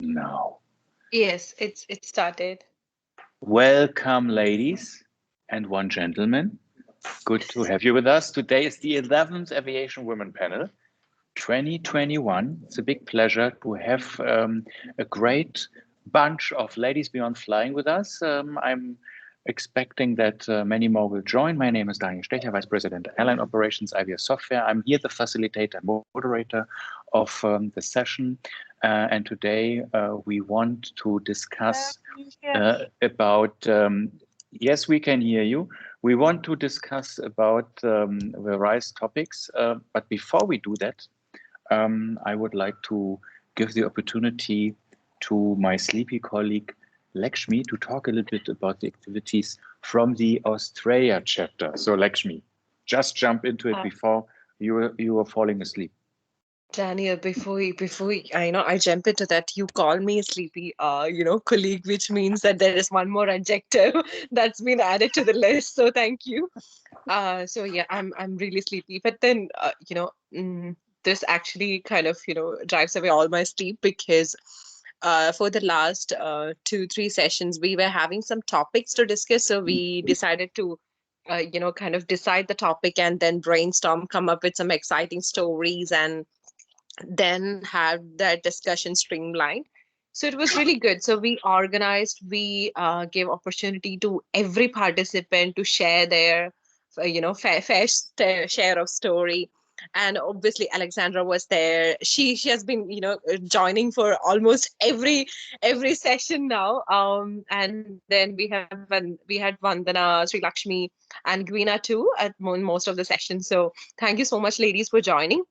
No. Yes, it started. Welcome, ladies and one gentleman. Good to have you with us. Today is the 11th Aviation Women Panel 2021. It's a big pleasure to have a great bunch of ladies beyond flying with us. I'm expecting that many more will join. My name is Daniel Stecher, Vice President Airline Operations, Aviation Software. I'm here the facilitator and moderator of the session. And today we want to discuss about, yes, we can hear you. We want to discuss about various topics. But before we do that, I would like to give the opportunity to my sleepy colleague, Lakshmi, to talk a little bit about the activities from the Australia chapter. So Lakshmi, just jump into it before you were falling asleep. Daniel, I jump into that, you call me a sleepy, colleague, which means that there is one more adjective that's been added to the list. So thank you. So yeah, I'm really sleepy, but then this actually kind of drives away all my sleep because for the last 2-3 sessions we were having some topics to discuss. So we decided to kind of decide the topic and then brainstorm, come up with some exciting stories, and then have that discussion streamlined. So it was really good. So we organized, we gave opportunity to every participant to share their, fair share of story. And obviously Alexandra was there. She has been, joining for almost every session now. And then we had Vandana, Sri Lakshmi, and Gwina too at most of the sessions. So thank you so much, ladies, for joining.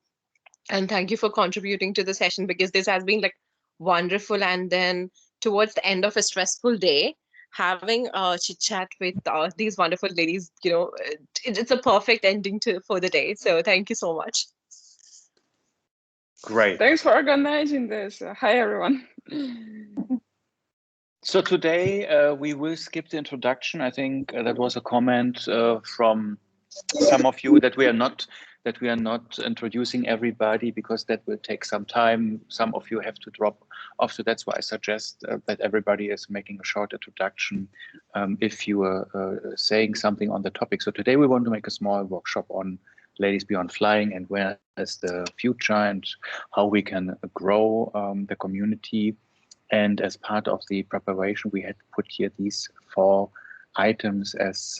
And thank you for contributing to the session, because this has been like wonderful. And then towards the end of a stressful day, having a chit chat with these wonderful ladies, it's a perfect ending for the day. So thank you so much. Great. Thanks for organizing this. Hi, everyone. So today we will skip the introduction. I think that was a comment from some of you that we are not introducing everybody, because that will take some time. Some of you have to drop off. So that's why I suggest that everybody is making a short introduction if you are saying something on the topic. So today we want to make a small workshop on Ladies Beyond Flying and where is the future and how we can grow the community. And as part of the preparation, we had put here these 4 items as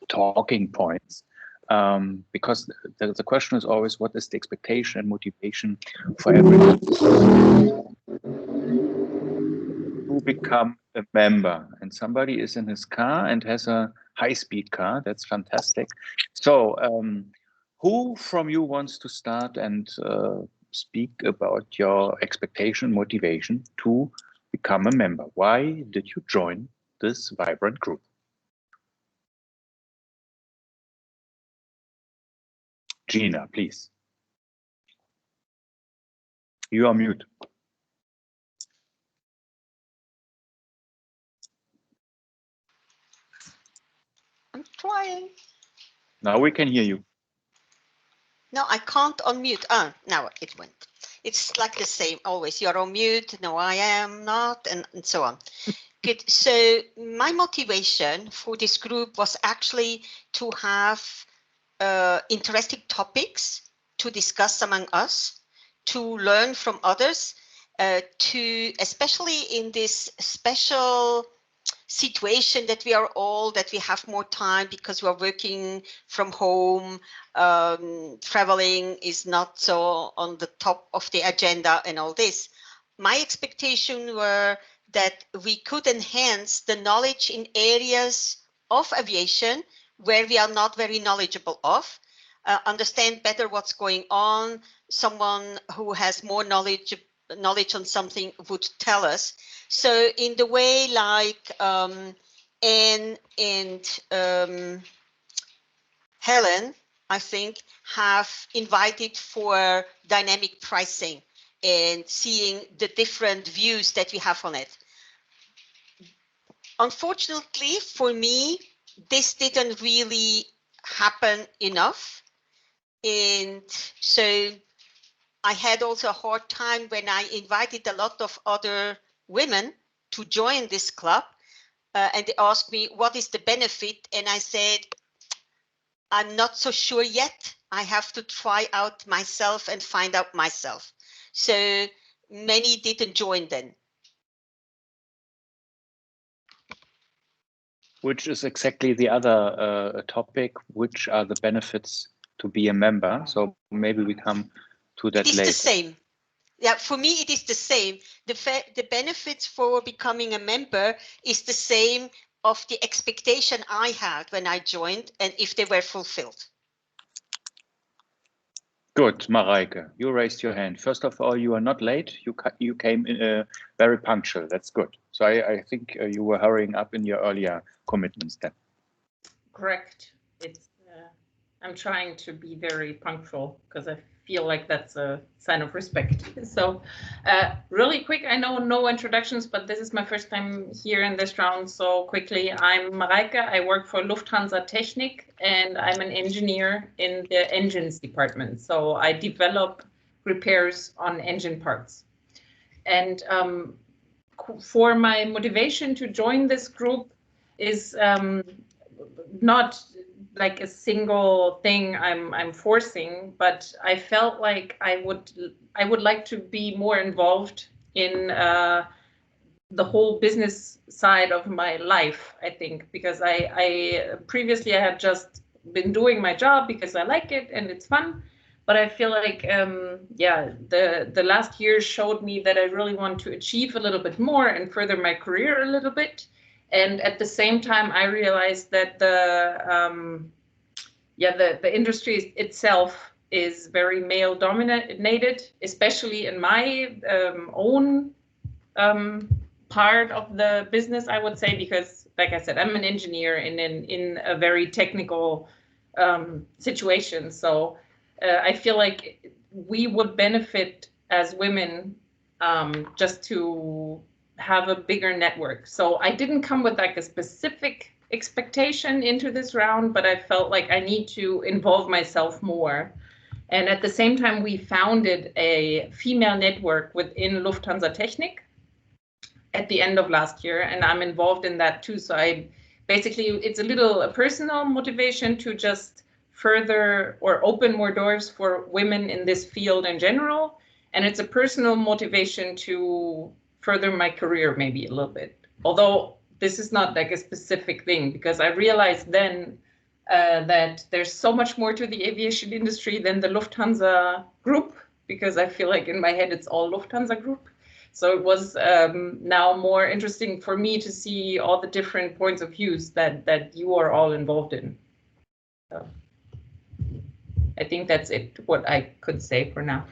talking points, because the question is always, what is the expectation and motivation for everyone to become a member? And somebody is in his car and has a high-speed car. That's fantastic. So who from you wants to start and speak about your expectation, motivation to become a member? Why did you join this vibrant group? Gina, please. You are mute. I'm trying. Now we can hear you. No, I can't unmute. Oh, now it went. It's like the same always. You're on mute. No, I am not, and so on. Good. So my motivation for this group was actually to have interesting topics to discuss among us, to learn from others, to especially in this special situation that we have more time because we are working from home. Traveling is not so on the top of the agenda and all this. My expectations were that we could enhance the knowledge in areas of aviation where we are not very knowledgeable of, understand better what's going on. Someone who has more knowledge on something would tell us. So in the way like Anne and Helen, I think, have invited for dynamic pricing and seeing the different views that we have on it. Unfortunately for me, this didn't really happen enough. And so I had also a hard time when I invited a lot of other women to join this club, and they asked me, what is the benefit? And I said, I'm not so sure yet. I have to try out myself and find out myself. So many didn't join then. Which is exactly the other topic, which are the benefits to be a member. So maybe we come to that later. It is the same. Yeah, for me, it is the same. The benefits for becoming a member is the same of the expectation I had when I joined, and if they were fulfilled. Good, Mareike, you raised your hand. First of all, you are not late. You came in, very punctual. That's good. So I think you were hurrying up in your earlier commitments then. Correct. It's I'm trying to be very punctual because I feel like that's a sign of respect. So really quick, I know no introductions, but this is my first time here in this round. So quickly, I'm Mareike. I work for Lufthansa Technik, and I'm an engineer in the engines department. So I develop repairs on engine parts. And for my motivation to join this group is not like a single thing I'm forcing, but I felt like I would like to be more involved in the whole business side of my life, I think, because I previously I had just been doing my job because I like it and it's fun. But I feel like, yeah, the last year showed me that I really want to achieve a little bit more and further my career a little bit. And at the same time, I realized that the industry itself is very male dominated, especially in my own part of the business, I would say, because, like I said, I'm an engineer in a very technical situation. So I feel like we would benefit as women just to have a bigger network. So I didn't come with like a specific expectation into this round, but I felt like I need to involve myself more. And at the same time, we founded a female network within Lufthansa Technik at the end of last year, and I'm involved in that too. So I basically, it's a personal motivation to just further or open more doors for women in this field in general. And it's a personal motivation to further my career maybe a little bit. Although this is not like a specific thing, because I realized then that there's so much more to the aviation industry than the Lufthansa group, because I feel like in my head it's all Lufthansa group. So it was now more interesting for me to see all the different points of views that you are all involved in. So I think that's it, what I could say for now.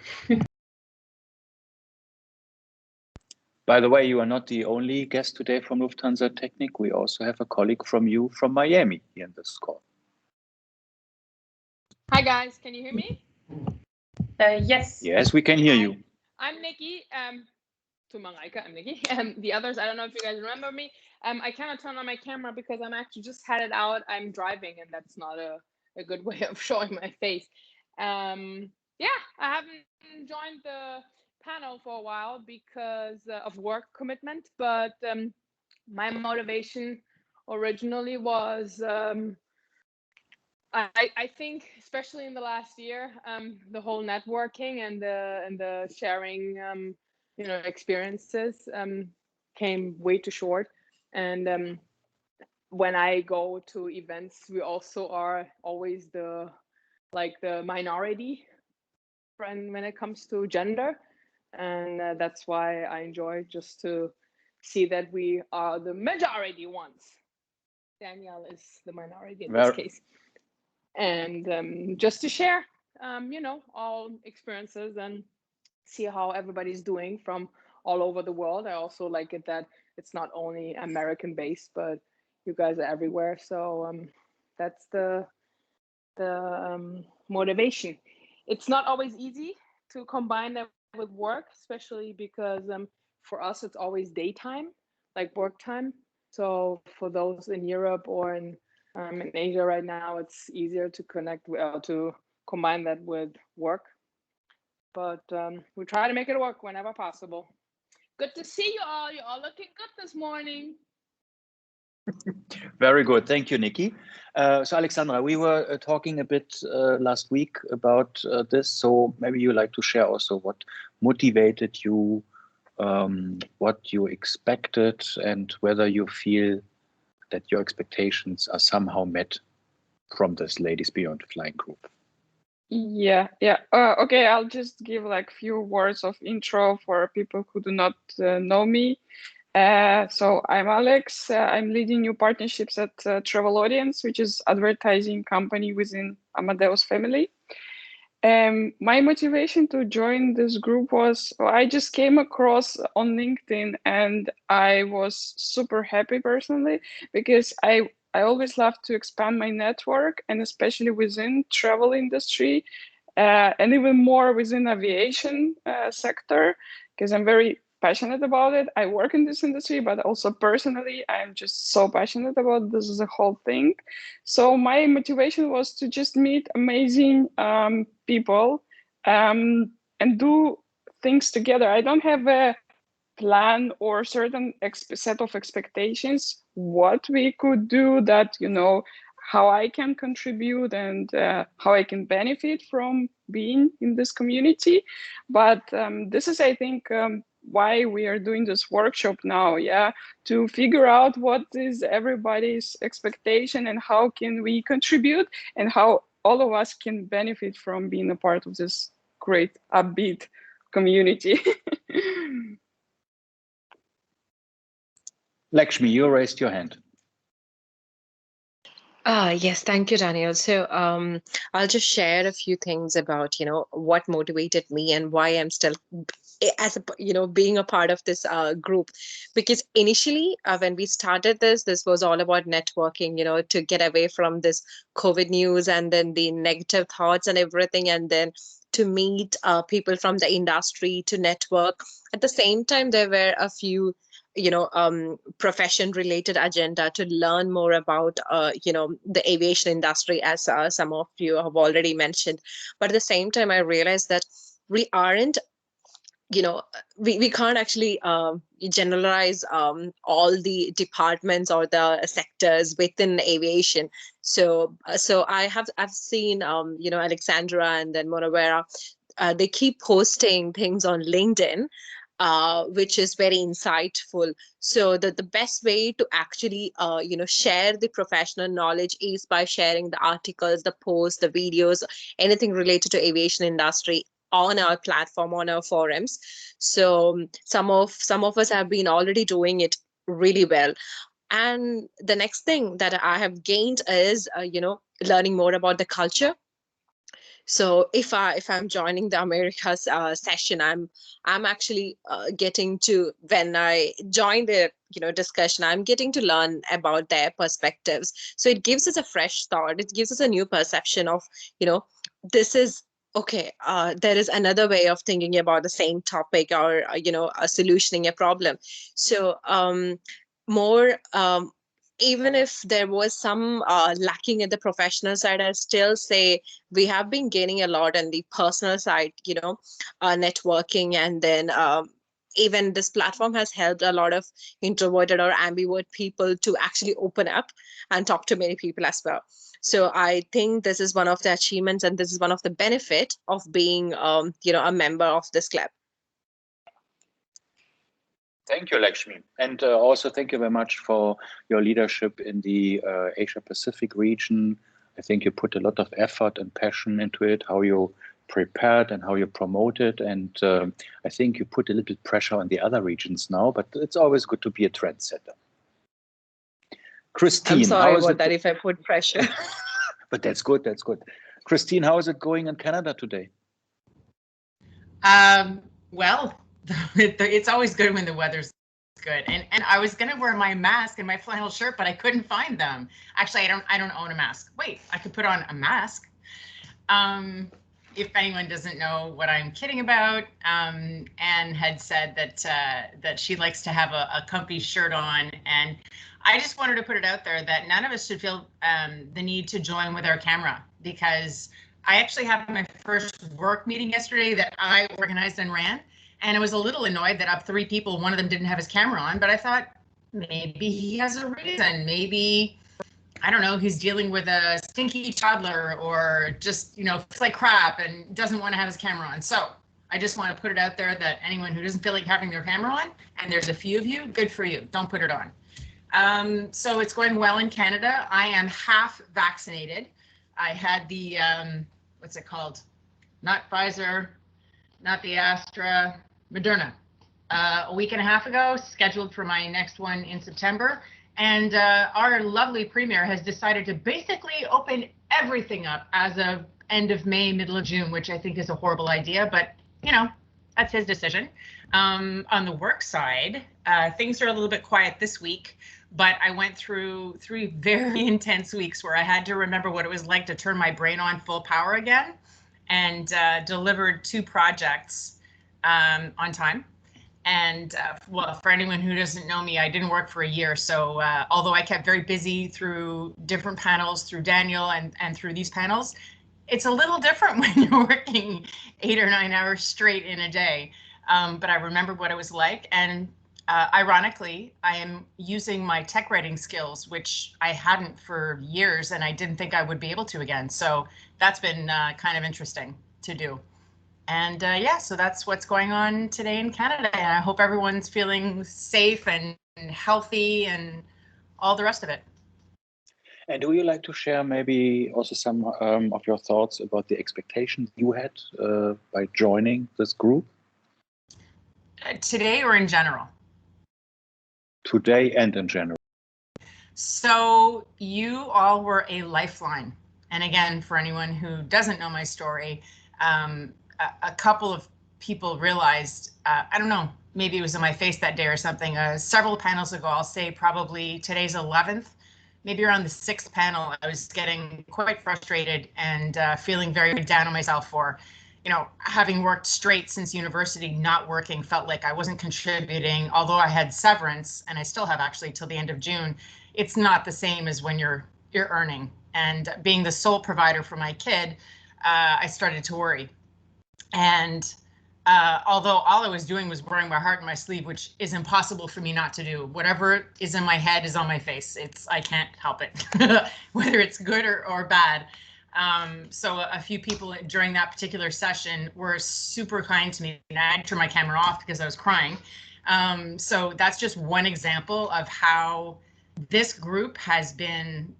By the way, you are not the only guest today from Lufthansa Technik. We also have a colleague from you from Miami here in this call. Hi guys, can you hear me? Yes. Yes, we can hear you. I'm Nikki. To Mareike, I'm Nikki. The others, I don't know if you guys remember me. I cannot turn on my camera because I'm actually just had it out. I'm driving, and that's not a good way of showing my face. Yeah, I haven't joined the panel for a while because of work commitment, but my motivation originally was I think, especially in the last year, the whole networking and the sharing, experiences came way too short. And when I go to events, we also are always the minority when it comes to gender, and that's why I enjoy just to see that we are the majority ones. Danielle is the minority in this case. And just to share, all experiences and see how everybody's doing from all over the world. I also like it that it's not only American based, but you guys are everywhere. So that's the motivation. It's not always easy to combine that with work, especially because for us it's always daytime, like work time. So for those in Europe or in Asia right now, it's easier to connect to combine that with work. but we try to make it work whenever possible. Good to see you all. You're all looking good this morning. Very good. Thank you, Nikki. So, Alexandra, we were talking a bit last week about this. So maybe you like to share also what motivated you, what you expected, and whether you feel that your expectations are somehow met from this Ladies Beyond Flying group. Yeah. Okay, I'll just give like few words of intro for people who do not know me. So I'm Alex. I'm leading new partnerships at Travel Audience, which is advertising company within Amadeus family. My motivation to join this group was I just came across on LinkedIn and I was super happy personally because I always love to expand my network, and especially within travel industry and even more within aviation sector, because I'm very passionate about it. I work in this industry, but also personally, I'm just so passionate about this as a whole thing. So my motivation was to just meet amazing people and do things together. I don't have a plan or certain set of expectations what we could do that, you know, how I can contribute and how I can benefit from being in this community. But this is, I think, why we are doing this workshop now, to figure out what is everybody's expectation and how can we contribute and how all of us can benefit from being a part of this great upbeat community. Lakshmi, you raised your hand. Yes, thank you, Daniel. So I'll just share a few things about, you know, what motivated me and why I'm still as a, you know, being a part of this group. Because initially when we started this was all about networking, you know, to get away from this COVID news and then the negative thoughts and everything, and then to meet people from the industry, to network. At the same time, there were a few, you know, profession related agenda to learn more about you know, the aviation industry, as some of you have already mentioned. But at the same time, I realized that we aren't, you know, we can't actually generalize all the departments or the sectors within aviation. So I've seen you know, Alexandra and then Monavera, they keep posting things on LinkedIn, which is very insightful. So the best way to actually you know, share the professional knowledge is by sharing the articles, the posts, the videos, anything related to aviation industry on our platform, on our forums. So some of us have been already doing it really well. And the next thing that I have gained is you know, learning more about the culture. So if I'm joining the Americas session, I'm actually getting to, when I join the, you know, discussion, I'm getting to learn about their perspectives. So it gives us a fresh thought. It gives us a new perception of, you know, this is okay. There is another way of thinking about the same topic, or you know, solutioning a problem. So more even if there was some lacking in the professional side, I still say we have been gaining a lot on the personal side, you know, networking. And then even this platform has helped a lot of introverted or ambivert people to actually open up and talk to many people as well. So I think this is one of the achievements, and this is one of the benefit of being, you know, a member of this club. Thank you, Lakshmi. And also thank you very much for your leadership in the Asia Pacific region. I think you put a lot of effort and passion into it, how you prepared and how you promoted. And I think you put a little bit pressure on the other regions now, but it's always good to be a trendsetter. Christine, I'm sorry how is about it? that if I put pressure. But that's good, that's good. Christine, how is it going in Canada today? Well, it's always good when the weather's good. And I was gonna wear my mask and my flannel shirt, but I couldn't find them. Actually, I don't own a mask. Wait, I could put on a mask. If anyone doesn't know what I'm kidding about, Anne had said that she likes to have a comfy shirt on, and I just wanted to put it out there that none of us should feel the need to join with our camera, because I actually had my first work meeting yesterday that I organized and ran, and I was a little annoyed that of 3 people, one of them didn't have his camera on, but I thought maybe he has a reason. Maybe, I don't know, he's dealing with a stinky toddler or just, feels like crap and doesn't want to have his camera on. So I just want to put it out there that anyone who doesn't feel like having their camera on, and there's a few of you, good for you. Don't put it on. So it's going well in Canada. I am half vaccinated. I had the, what's it called? Not Pfizer, not the Astra, Moderna. A week and a half ago, scheduled for my next one in September. And our lovely premier has decided to basically open everything up as of end of May, middle of June, which I think is a horrible idea, but that's his decision. On the work side, things are a little bit quiet this week, but I went through 3 very intense weeks where I had to remember what it was like to turn my brain on full power again, and delivered 2 projects on time. And well, for anyone who doesn't know me, I didn't work for a year. So although I kept very busy through different panels, through Daniel and through these panels, it's a little different when you're working 8 or 9 hours straight in a day. But I remember what it was like. And ironically, I am using my tech writing skills, which I hadn't for years, and I didn't think I would be able to again. So that's been kind of interesting to do. And yeah, so that's what's going on today in Canada. And I hope everyone's feeling safe and healthy and all the rest of it. And do you like to share maybe also some of your thoughts about the expectations you had by joining this group? Today or in general? Today and in general. So you all were a lifeline. And again, for anyone who doesn't know my story, a couple of people realized, I don't know, maybe it was in my face that day or something, several panels ago, I'll say probably today's 11th, maybe around the 6th panel, I was getting quite frustrated and feeling very down on myself for, having worked straight since university, not working, felt like I wasn't contributing, although I had severance, and I still have actually till the end of June. It's not the same as when you're earning. And being the sole provider for my kid, I started to worry. And although all I was doing was wearing my heart in my sleeve, which is impossible for me not to do. Whatever is in my head is on my face. I can't help it, whether it's good or bad. So a few people during that particular session were super kind to me, and I had to turn my camera off because I was crying. So that's just one example of how this group has been,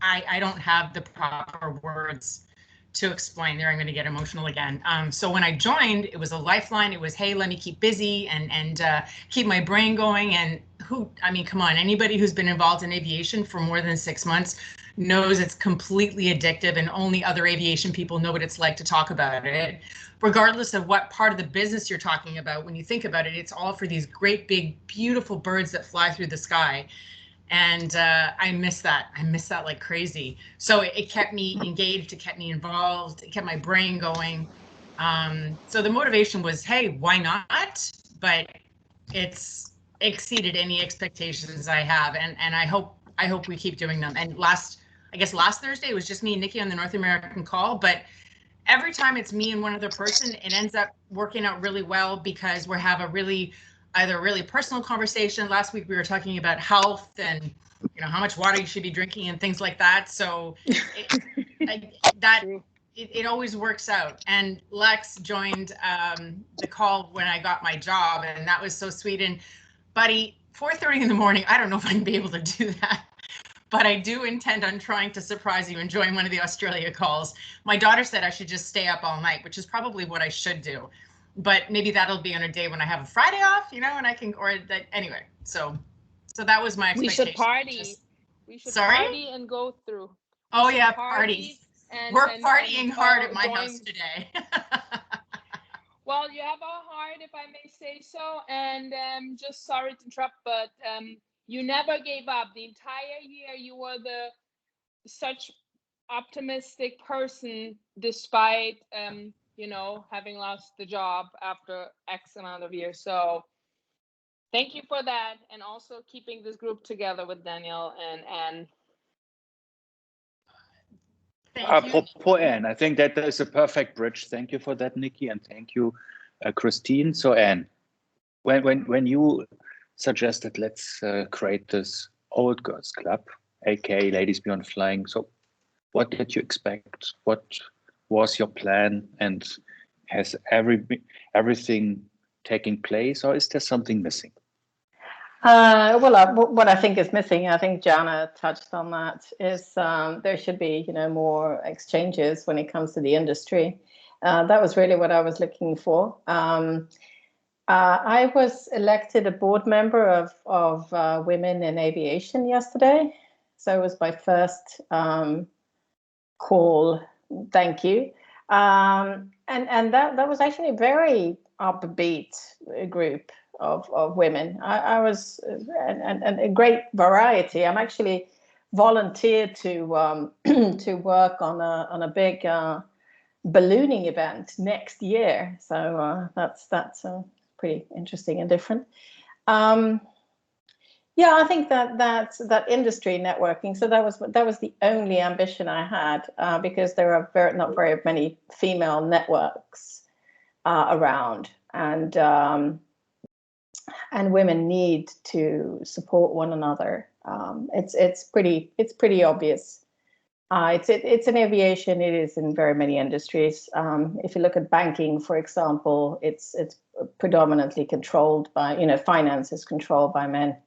I don't have the proper words to explain there. I'm going to get emotional again. So when I joined, it was a lifeline. It was, hey, let me keep busy and keep my brain going. And come on, anybody who's been involved in aviation for more than 6 months knows it's completely addictive, and only other aviation people know what it's like to talk about it. Regardless of what part of the business you're talking about, when you think about it, it's all for these great, big, beautiful birds that fly through the sky. And I miss that. I miss that like crazy. So it kept me engaged. It kept me involved. It kept my brain going. So the motivation was, hey, why not? But it's exceeded any expectations I have. And I hope we keep doing them. And last Thursday, it was just me and Nikki on the North American call. But every time it's me and one other person, it ends up working out really well because we have either a really personal conversation. Last week we were talking about health and how much water you should be drinking and things like that. So it always works out. And Lex joined the call when I got my job, and that was so sweet. And buddy, 4:30 in the morning, I don't know if I can be able to do that, but I do intend on trying to surprise you and join one of the Australia calls. My daughter said I should just stay up all night, which is probably what I should do. But maybe that'll be on a day when I have a Friday off, and I can, or that anyway. So that was my expectation. We should party. We should party and go through. Oh yeah, party. We're partying hard at my house today. Well, you have a heart, if I may say so. And just sorry to interrupt, but you never gave up. The entire year, you were such optimistic person, despite having lost the job after X amount of years. So thank you for that, and also keeping this group together with Daniel and Anne. Thank you. Apropos Anne, I think that is a perfect bridge. Thank you for that, Nikki, and thank you, Christine. So Anne, when you suggested let's create this old girls club, aka Ladies Beyond Flying, so what did you expect? What was your plan? And has everything taken place, or is there something missing? Well, what I think is missing, I think Jana touched on that, is there should be, more exchanges when it comes to the industry. That was really what I was looking for. I was elected a board member of Women in Aviation yesterday, so it was my first call. Thank you. And that was actually a very upbeat group of women. I was and a great variety. I'm actually volunteered to to work on a big ballooning event next year. So that's pretty interesting and different. Yeah, I think that industry networking. So that was the only ambition I had, because there are not very many female networks around, and women need to support one another. It's pretty obvious. It's in aviation. It is in very many industries. If you look at banking, for example, it's predominantly controlled by, finance is controlled by men.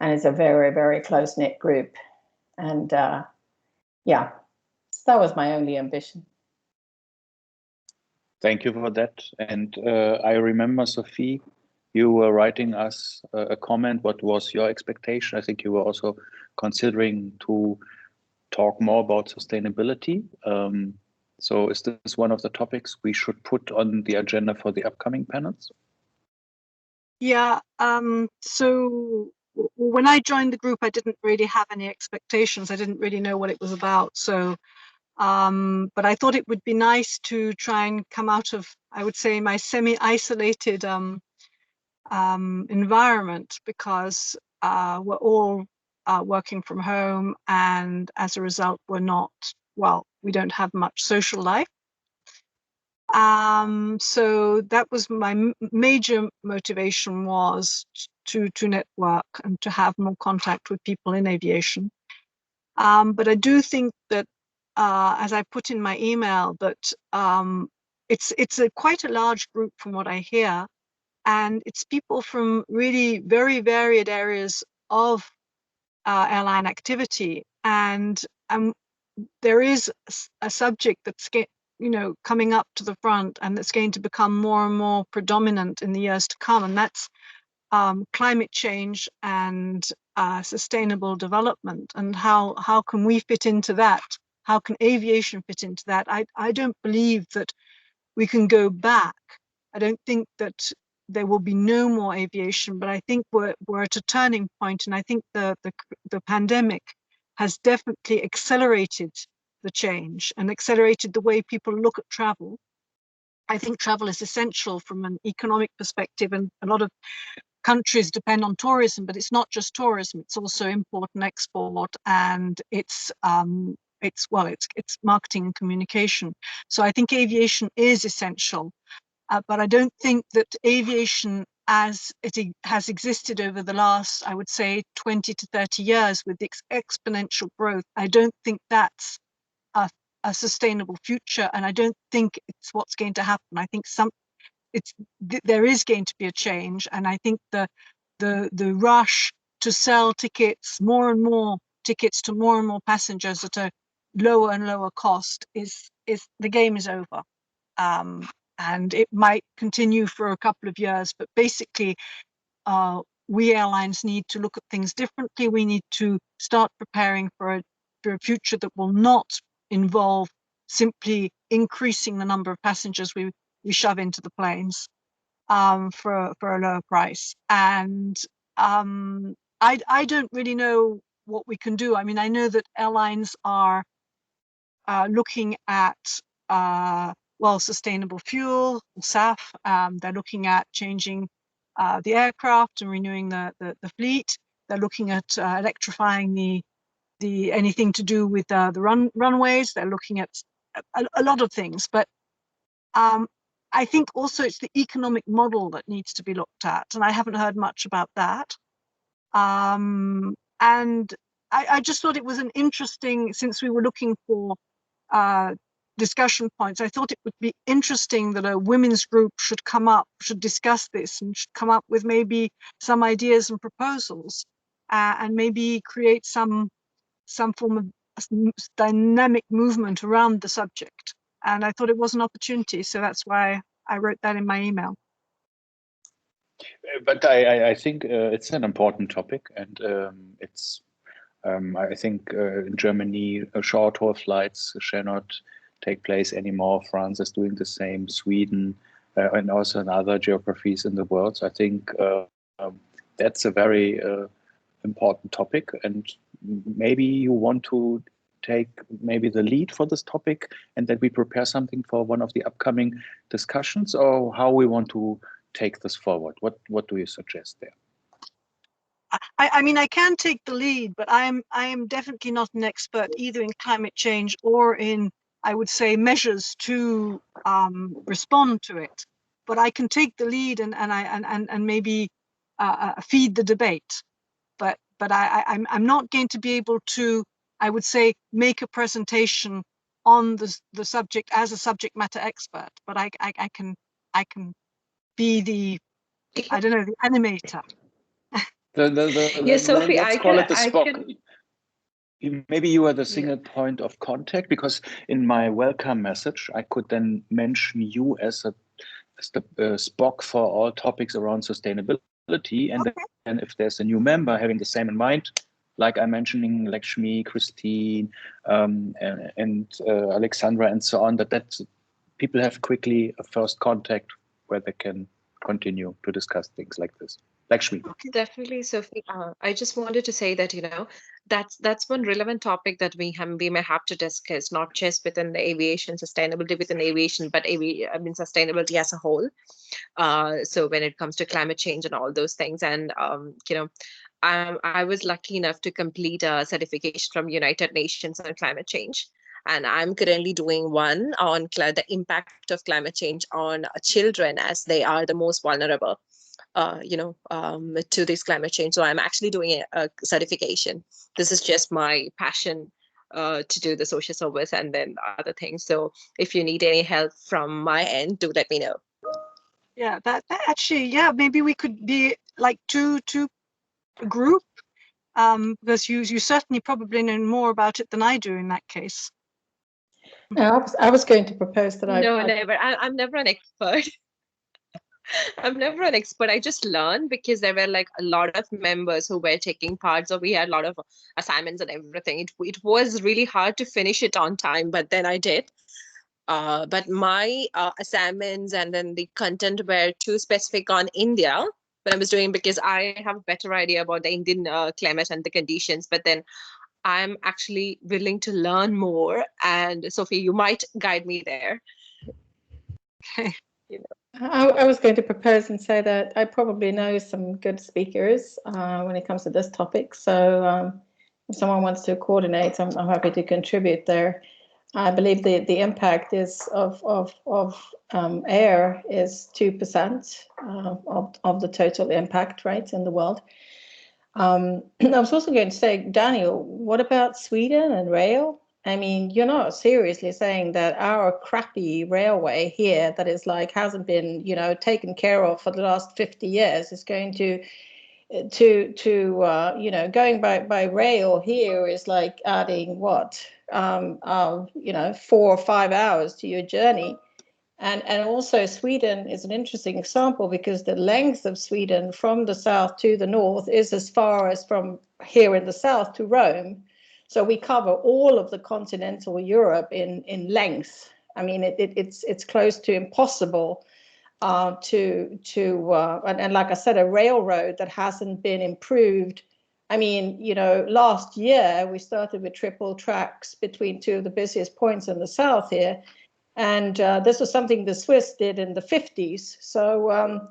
And it's a very, very close-knit group. And yeah, so that was my only ambition. Thank you for that. And I remember, Sophie, you were writing us a comment. What was your expectation? I think you were also considering to talk more about sustainability. So is this one of the topics we should put on the agenda for the upcoming panels? Yeah, so when I joined the group, I didn't really have any expectations. I didn't really know what it was about. So, but I thought it would be nice to try and come out of, I would say, my semi-isolated environment, because we're all working from home, and as a result, we don't have much social life. So that was my major motivation, was to network and to have more contact with people in aviation. But I do think that, as I put in my email, that it's quite a large group from what I hear, and it's people from really very varied areas of airline activity, and there is a subject that's coming up to the front, and that's going to become more and more predominant in the years to come, and that's climate change and sustainable development. And how can we fit into that? How can aviation fit into that? I don't believe that we can go back. I don't think that there will be no more aviation, but I think we're at a turning point, and I think the pandemic has definitely accelerated the change and accelerated the way people look at travel. I think travel is essential from an economic perspective, and a lot of countries depend on tourism, but it's not just tourism, it's also import and export, and it's marketing and communication. So I think aviation is essential, but I don't think that aviation as it has existed over the last, I would say, 20 to 30 years with the exponential growth, I don't think that's a sustainable future, and I don't think it's what's going to happen. I think there is going to be a change, and I think the rush to sell tickets, more and more tickets to more and more passengers at a lower and lower cost, is the game is over. And it might continue for a couple of years, but basically we airlines need to look at things differently. We need to start preparing for a future that will not involve simply increasing the number of passengers we shove into the planes for a lower price. And I don't really know what we can do. I mean, I know that airlines are looking at sustainable fuel, SAF. They're looking at changing the aircraft and renewing the fleet. They're looking at electrifying the anything to do with the runways. They're looking at a lot of things, but I think also it's the economic model that needs to be looked at, and I haven't heard much about that. And I just thought it was an interesting, since we were looking for discussion points, I thought it would be interesting that a women's group should discuss this and should come up with maybe some ideas and proposals, and maybe create some form of dynamic movement around the subject. And I thought it was an opportunity, so that's why I wrote that in my email. But I think it's an important topic, and it's I think in Germany short haul flights shall not take place anymore. France is doing the same, Sweden, and also in other geographies in the world. So I think that's a very important topic, and maybe you want to take maybe the lead for this topic, and that we prepare something for one of the upcoming discussions, or how we want to take this forward. What do you suggest there? I mean, I can take the lead, but I am definitely not an expert either in climate change or in, I would say, measures to respond to it. But I can take the lead and maybe feed the debate. But I'm not going to be able to, I would say, make a presentation on the subject as a subject matter expert. But I can be the, I don't know, the animator. Yeah, Sophie, let's call it the I Spock. can. Maybe you are the single point of contact, because in my welcome message, I could then mention you as the Spock for all topics around sustainability. And then if there's a new member having the same in mind, like I'm mentioning Lakshmi, Christine, and Alexandra, and so on, that people have quickly a first contact where they can continue to discuss things like this. Lakshmi. Definitely, Sophie. I just wanted to say that, that's one relevant topic that we may have to discuss, not just within the aviation, sustainability within aviation, but sustainability as a whole. So when it comes to climate change and all those things, and I was lucky enough to complete a certification from United Nations on climate change. And I'm currently doing one on the impact of climate change on children, as they are the most vulnerable, to this climate change. So I'm actually doing a certification. This is just my passion to do the social service and then other things. So if you need any help from my end, do let me know. Yeah, that actually, yeah, maybe we could be like two group, because you certainly probably know more about it than I do in that case. I was going to propose that never. I'm never an expert. I'm never an expert. I just learned because there were like a lot of members who were taking part. So we had a lot of assignments and everything. It was really hard to finish it on time, but then I did. But my assignments and then the content were too specific on India, but I was doing because I have a better idea about the Indian climate and the conditions. But then I'm actually willing to learn more. And Sophie, you might guide me there. Okay. I was going to propose and say that I probably know some good speakers when it comes to this topic. So if someone wants to coordinate, I'm happy to contribute there. I believe the impact is of air is 2% of the total impact, right, in the world. I was also going to say, Daniel, what about Sweden and rail? I mean, you're not seriously saying that our crappy railway here that is like hasn't been, taken care of for the last 50 years is going to going by rail here is like adding 4 or 5 hours to your journey. And also Sweden is an interesting example because the length of Sweden from the south to the north is as far as from here in the south to Rome. So we cover all of the continental Europe in length. I mean, it's close to impossible and like I said, a railroad that hasn't been improved. I mean, last year we started with triple tracks between two of the busiest points in the south here. And this was something the Swiss did in the 50s. So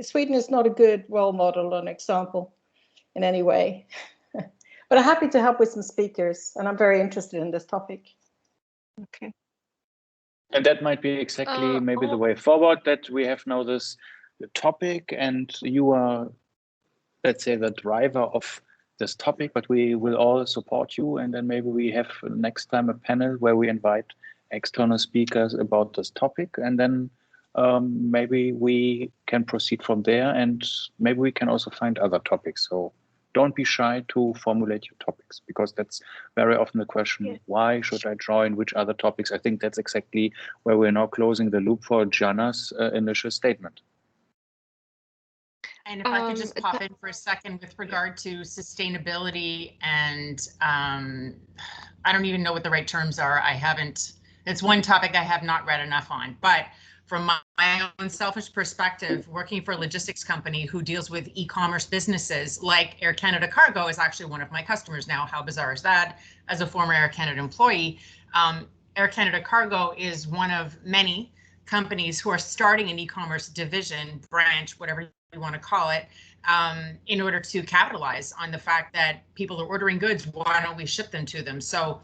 Sweden is not a good role model or an example in any way. But I'm happy to help with some speakers, and I'm very interested in this topic. Okay. And that might be exactly maybe the way forward, that we have now this topic and you are, let's say, the driver of this topic, but we will all support you. And then maybe we have next time a panel where we invite external speakers about this topic. And then maybe we can proceed from there, and maybe we can also find other topics. So don't be shy to formulate your topics, because that's very often the question, why should I join, which other topics? I think that's exactly where we're now closing the loop for Jana's initial statement. And if I could just pop in for a second with regard to sustainability, and I don't even know what the right terms are. It's one topic I have not read enough on, but from my own selfish perspective, working for a logistics company who deals with e-commerce businesses like Air Canada Cargo is actually one of my customers now. How bizarre is that? As a former Air Canada employee, Air Canada Cargo is one of many companies who are starting an e-commerce division, branch, whatever you want to call it, in order to capitalize on the fact that people are ordering goods. Why don't we ship them to them? So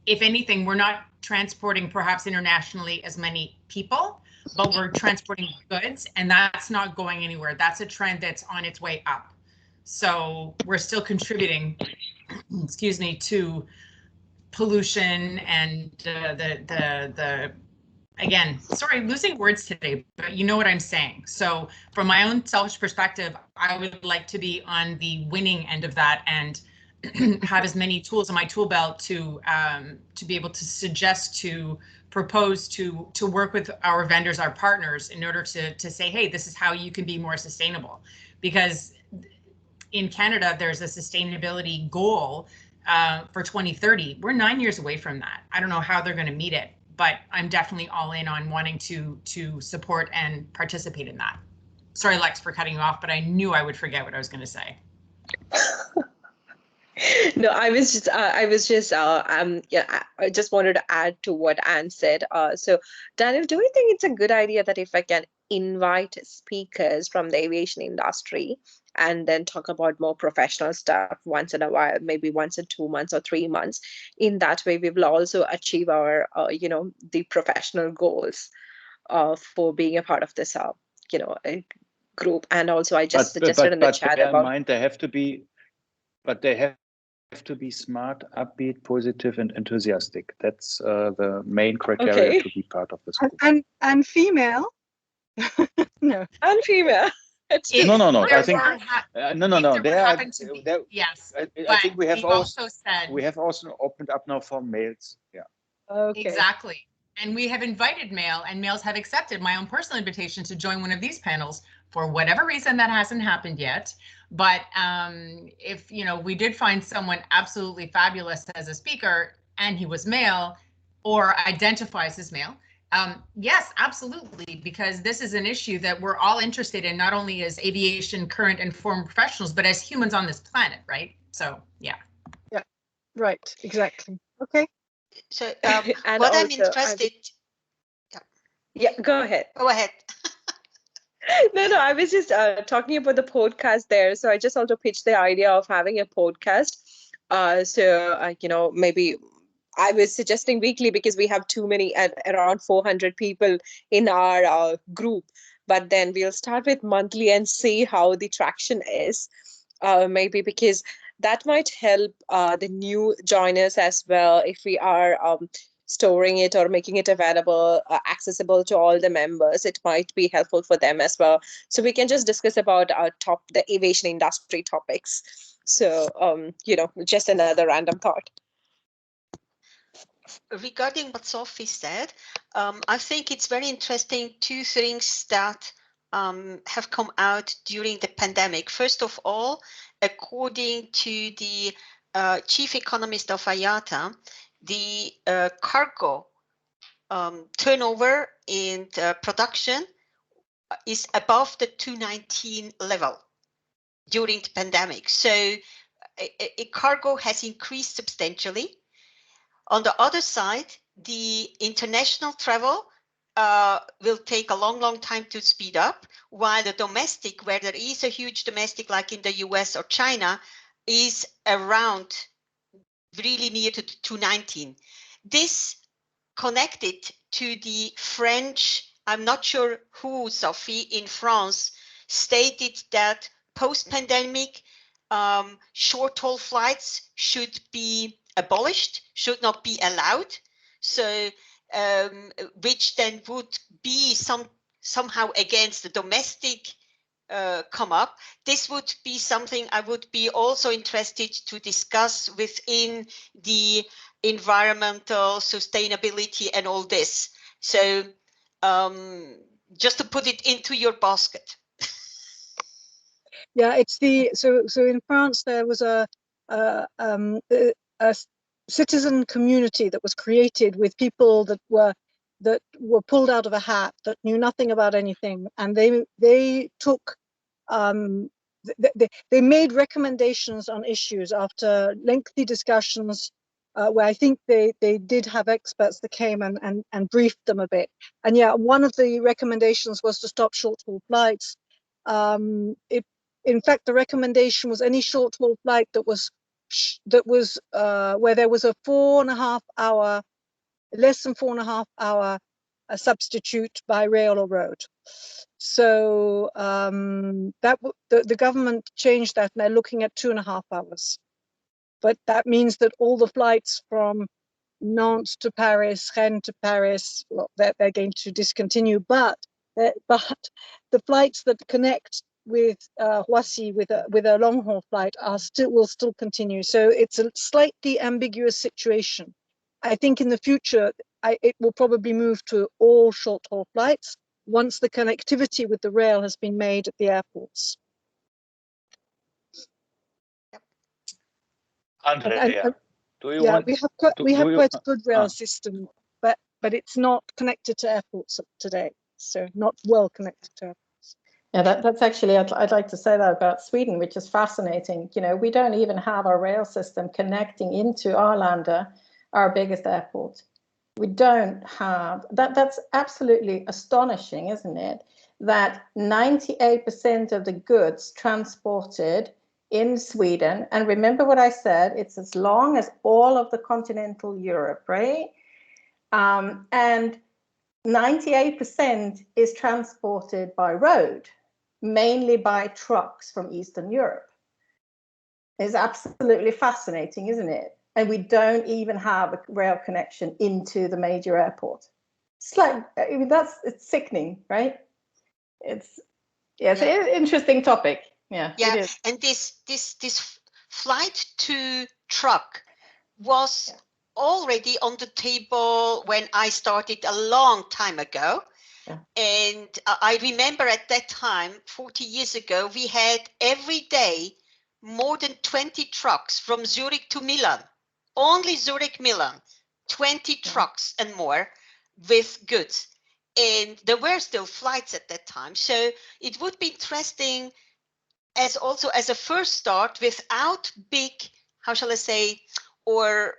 if anything, we're not transporting perhaps internationally as many people, but we're transporting goods, and that's not going anywhere. That's a trend that's on its way up. So we're still contributing, excuse me, to pollution and again, sorry, losing words today, but you know what I'm saying. So from my own selfish perspective, I would like to be on the winning end of that and have as many tools in my tool belt to be able to suggest, to propose, to work with our vendors, our partners, in order to say, hey, this is how you can be more sustainable. Because in Canada, there's a sustainability goal for 2030. We're 9 years away from that. I don't know how they're going to meet it, but I'm definitely all in on wanting to support and participate in that. Sorry, Lex, for cutting you off, but I knew I would forget what I was going to say. No, I just wanted to add to what Anne said. So Daniel, do you think it's a good idea that if I can invite speakers from the aviation industry and then talk about more professional stuff once in a while, maybe once in 2 months or 3 months? In that way, we will also achieve our, the professional goals for being a part of this, a group. And also, I just suggested in the chat bear about. in mind, they have to be smart, upbeat, positive, and enthusiastic. That's the main criteria to be part of this group. And female. No. And female. No. I think no. Yes. I think we have also said we have also opened up now for males. Yeah. Okay. Exactly. And we have invited male, and males have accepted my own personal invitation to join one of these panels. For whatever reason, that hasn't happened yet. But if we did find someone absolutely fabulous as a speaker, and he was male or identifies as male, yes, absolutely, because this is an issue that we're all interested in, not only as aviation current and former professionals, but as humans on this planet, right? So, yeah. Yeah, right, exactly. Okay. So and what also, I'm interested. Yeah, go ahead. Go ahead. No, I was just talking about the podcast there. So I just want to pitch the idea of having a podcast. Maybe I was suggesting weekly because we have too many, around 400 people in our group. But then we'll start with monthly and see how the traction is. Maybe because that might help the new joiners as well if we are storing it or making it available, accessible to all the members. It might be helpful for them as well. So we can just discuss about the aviation industry topics. So, just another random thought. Regarding what Sophie said, I think it's very interesting, two things that have come out during the pandemic. First of all, according to the chief economist of IATA, the cargo turnover in production is above the 2019 level during the pandemic. So cargo has increased substantially. On the other side, the international travel will take a long time to speed up, while the domestic, where there is a huge domestic like in the US or China, is around really near to 219. This connected to the French, I'm not sure who, Sophie, in France, stated that post-pandemic short-haul flights should be abolished, should not be allowed. So, which then would be somehow against the domestic come up. This would be something I would be also interested to discuss within the environmental sustainability and all this. So just to put it into your basket. Yeah, it's the so in France there was a citizen community that was created with people that were pulled out of a hat, that knew nothing about anything, and they took they made recommendations on issues after lengthy discussions, where I think they did have experts that came and briefed them a bit. And yeah, one of the recommendations was to stop short-haul flights. In fact, the recommendation was any short-haul flight that was where there was a 4.5 hour, less than 4.5 hour substitute by rail or road. So that the government changed that, and they're looking at 2.5 hours. But that means that all the flights from Nantes to Paris, Rennes to Paris, well, they're going to discontinue. But the flights that connect with Roissy with a long haul flight will still continue. So it's a slightly ambiguous situation. I think in the future it will probably move to all short haul flights once the connectivity with the rail has been made at the airports. Andrea, do you yeah, want? we have quite a good rail system, but it's not connected to airports today, so not well connected to airports. Yeah, that's actually, I'd like to say that about Sweden, which is fascinating. You know, we don't even have our rail system connecting into Arlanda, our biggest airport. We don't have that. That's absolutely astonishing, isn't it? That 98% of the goods transported in Sweden, and remember what I said, it's as long as all of the continental Europe, right? And 98% is transported by road, mainly by trucks from Eastern Europe. It's absolutely fascinating, isn't it? And we don't even have a rail connection into the major airport. It's like, I mean, it's sickening, right? It's an interesting topic. Yeah, yeah. It is. And this flight to truck was already on the table when I started a long time ago. Yeah. And I remember at that time, 40 years ago, we had every day more than 20 trucks from Zurich to Milan. Only Zurich, Milan, 20 trucks and more with goods. And there were still flights at that time. So it would be interesting as a first start, without big, how shall I say, or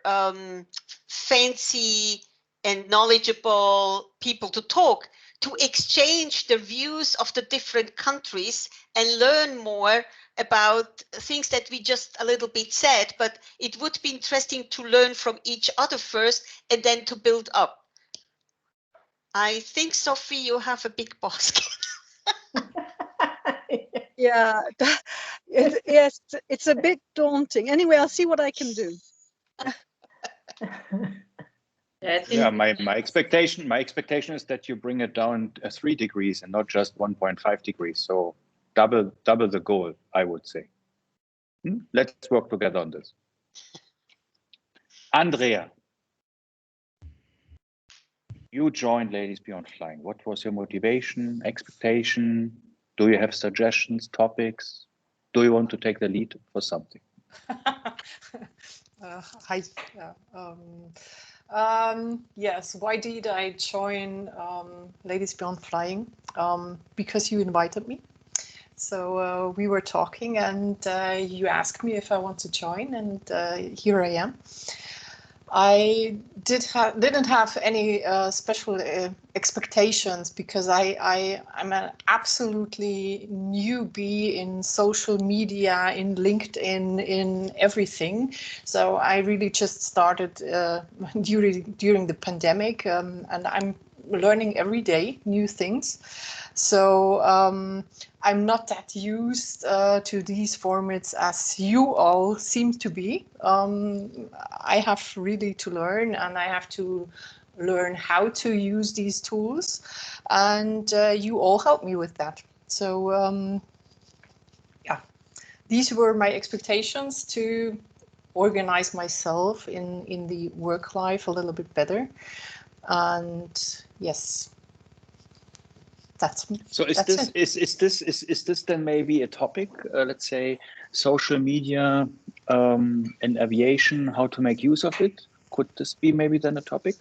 fancy and knowledgeable people to talk, to exchange the views of the different countries and learn more about things that we just a little bit said, but it would be interesting to learn from each other first and then to build up. I think, Sophie, you have a big basket. Yeah, yes, it's a bit daunting. Anyway, I'll see what I can do. Yeah, my expectation is that you bring it down 3 degrees and not just 1.5 degrees. So double the goal, I would say. Let's work together on this. Andrea, you joined Ladies Beyond Flying. What was your motivation, expectation? Do you have suggestions, topics? Do you want to take the lead for something? Hi. Yes, why did I join Ladies Beyond Flying? Because you invited me. So we were talking and you asked me if I want to join, and here I am. I didn't have any special expectations because I'm an absolutely newbie in social media, in LinkedIn, in everything. So I really just started during the pandemic, and I'm learning every day new things. So I'm not that used to these formats as you all seem to be. I have really to learn, and I have to learn how to use these tools, and you all help me with that. So yeah, these were my expectations to organize myself in the work life a little bit better. And yes, So is this then maybe a topic? Let's say social media and aviation, how to make use of it? Could this be maybe then a topic?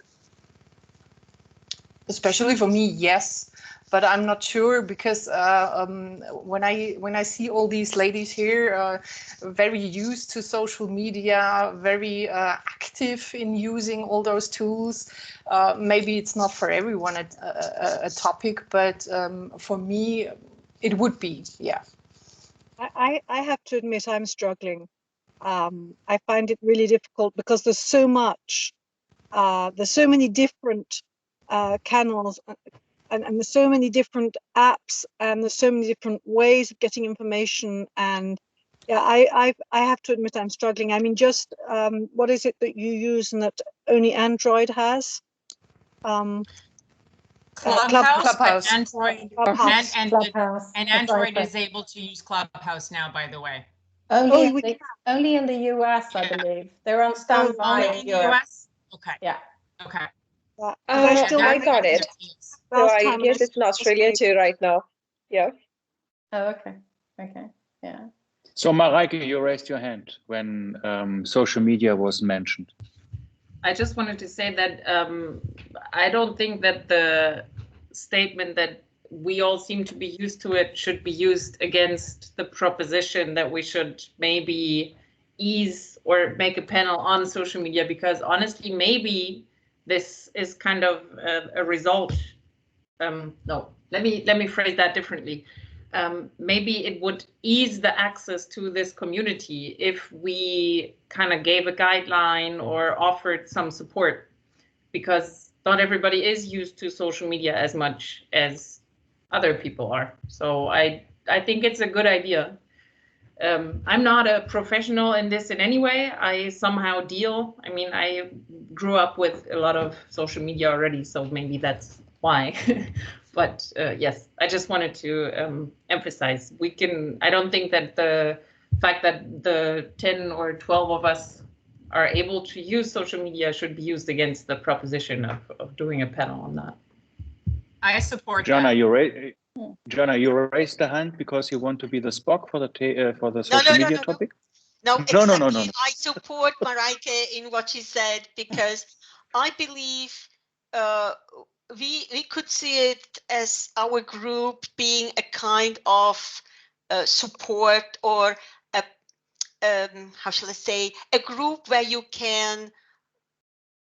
Especially for me, yes, but I'm not sure because when I see all these ladies here, very used to social media, very active in using all those tools, maybe it's not for everyone a topic, but for me, it would be, yeah. I have to admit I'm struggling. I find it really difficult because there's so much, there's so many different channels, and there's so many different apps, and there's so many different ways of getting information. And yeah, I have to admit I'm struggling. I mean, just what is it that you use and that only Android has? Clubhouse, but Clubhouse. Android Clubhouse. Clubhouse. and That's right. Android is able to use Clubhouse now, by the way. Only in the US, I believe. They're on standby Only in the Europe. US? Okay. Yeah. Okay. I got it. So Last I time guess it's in Australia too right now. Yeah. Oh, okay. Okay. Yeah. So Mareike, you raised your hand when social media was mentioned. I just wanted to say that I don't think that the statement that we all seem to be used to it should be used against the proposition that we should maybe ease or make a panel on social media, because honestly, maybe this is kind of a result. No, let me phrase that differently. Maybe it would ease the access to this community if we kind of gave a guideline or offered some support, because not everybody is used to social media as much as other people are. So I think it's a good idea. I'm not a professional in this in any way. I somehow deal. I mean, I grew up with a lot of social media already, so maybe that's why. But yes, I just wanted to emphasize I don't think that the fact that the 10 or 12 of us are able to use social media should be used against the proposition of doing a panel on that. I support Jana, that. you raised the hand because you want to be the Spock for the social media topic? No, No, exactly. no. I support Mareike in what she said, because I believe we could see it as our group being a kind of support, or a how shall I say, a group where you can